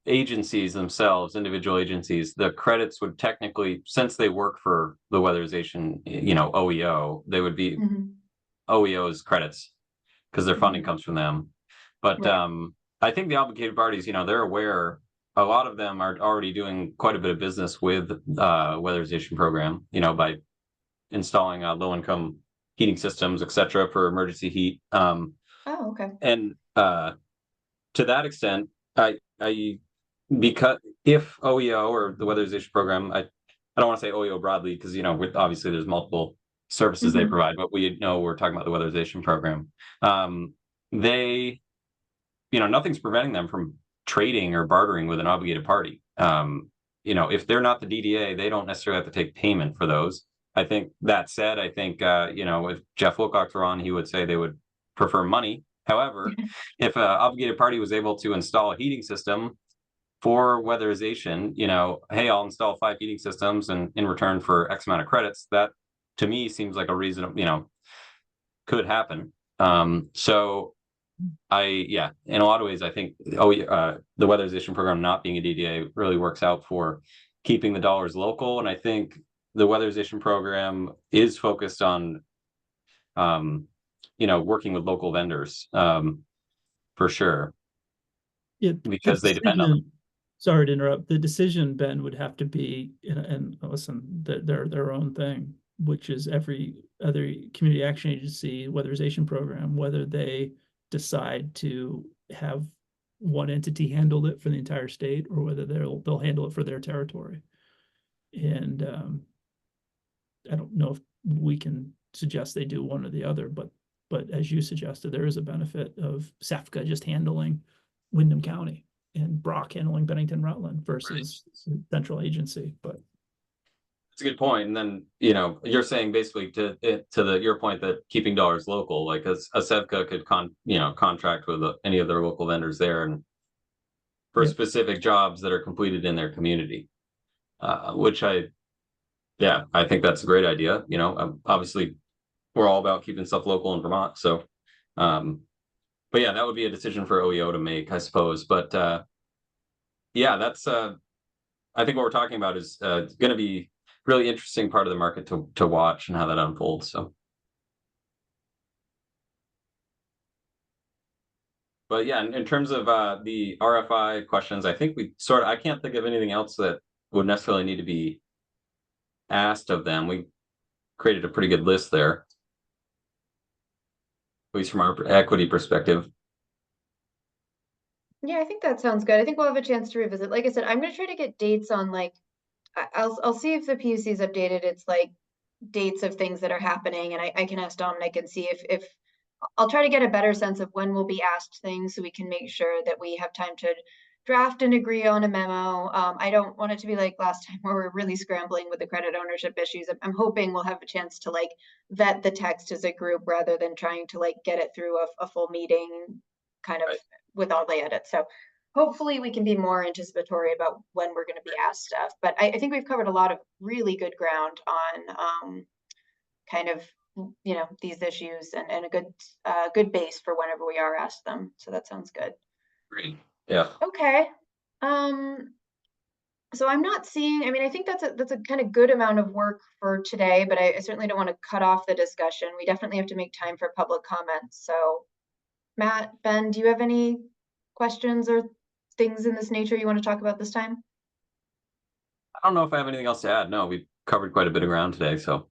agencies themselves, individual agencies, the credits would technically, since they work for the weatherization, OEO, they would be OEO's credits because their funding comes from them. But Right. I think the obligated parties, they're aware. A lot of them are already doing quite a bit of business with weatherization program, by installing low-income heating systems, etc., for emergency heat. Oh, okay. And to that extent, because if OEO or the weatherization program, I don't want to say OEO broadly because obviously there's multiple services they provide, but we know we're talking about the weatherization program. They, nothing's preventing them from trading or bartering with an obligated party. If they're not the DDA, they don't necessarily have to take payment for those. I think that said, I think if Jeff Wilcox were on, he would say they would prefer money. However, if an obligated party was able to install a heating system for weatherization, hey, I'll install 5 heating systems and in return for X amount of credits, that to me seems like a reasonable, could happen. So in a lot of ways, I think the weatherization program not being a DDA really works out for keeping the dollars local. And I think the weatherization program is focused on, working with local vendors, for sure. Because they depend on them. Sorry to interrupt. The decision, Ben, would have to be, and listen, they're their own thing, which is every other community action agency weatherization program, whether they decide to have one entity handle it for the entire state or whether they'll handle it for their territory. And I don't know if we can suggest they do one or the other, but as you suggested, there is a benefit of SEFCA just handling Windham County and Brock handling Bennington Rutland versus central agency. But it's a good point. And then you're saying basically to your point that keeping dollars local, like a SEVCA could contract with any of their local vendors there and for specific jobs that are completed in their community, which I think that's a great idea. Obviously we're all about keeping stuff local in Vermont, so but yeah, that would be a decision for OEO to make, I suppose. But that's I think what we're talking about is going to be really interesting part of the market to watch and how that unfolds. So, but yeah, in terms of the RFI questions, I think I can't think of anything else that would necessarily need to be asked of them. We created a pretty good list there, at least from our equity perspective. Yeah, I think that sounds good. I think we'll have a chance to revisit. Like I said, I'm going to try to get dates on I'll see if the PUC's updated its dates of things that are happening, and I can ask Dominic and see if I'll try to get a better sense of when we'll be asked things so we can make sure that we have time to draft and agree on a memo. I don't want it to be like last time where we're really scrambling with the credit ownership issues. I'm hoping we'll have a chance to vet the text as a group rather than trying to get it through a full meeting kind of with all the edits. So hopefully we can be more anticipatory about when we're going to be asked stuff. But I think we've covered a lot of really good ground on kind of these issues and a good base for whenever we are asked them. So that sounds good. Great. Yeah. Okay. So I'm not seeing, I think that's a kind of good amount of work for today, but I certainly don't want to cut off the discussion. We definitely have to make time for public comments. So Matt, Ben, do you have any questions or things in this nature you want to talk about this time? I don't know if I have anything else to add. No, we've covered quite a bit of ground today, so.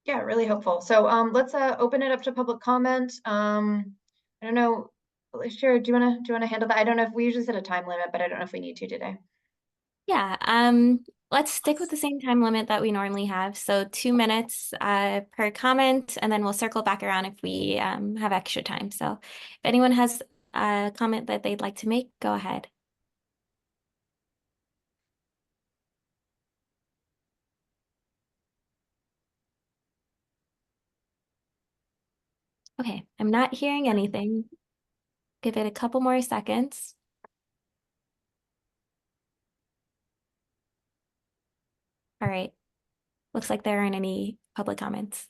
Yeah, really helpful. So let's open it up to public comment. I don't know, Alicia, do you want to handle that? I don't know if we usually set a time limit, but I don't know if we need to today. Yeah, let's stick with the same time limit that we normally have. So 2 minutes per comment, and then we'll circle back around if we have extra time. So if anyone has a comment that they'd like to make, go ahead. Okay, I'm not hearing anything. Give it a couple more seconds. All right. Looks like there aren't any public comments.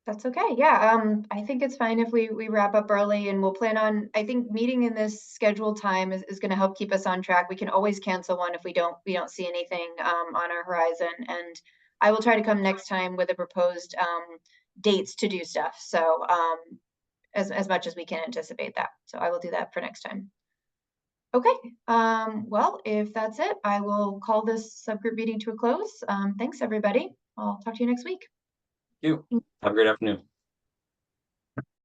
That's okay. Yeah, I think it's fine if we wrap up early, and we'll plan on, I think meeting in this scheduled time is going to help keep us on track. We can always cancel one if we don't see anything on our horizon, and I will try to come next time with a proposed dates to do stuff. So as much as we can anticipate that. So I will do that for next time. Okay, well, if that's it, I will call this subgroup meeting to a close. Thanks, everybody. I'll talk to you next week. Thank you. Have a great afternoon.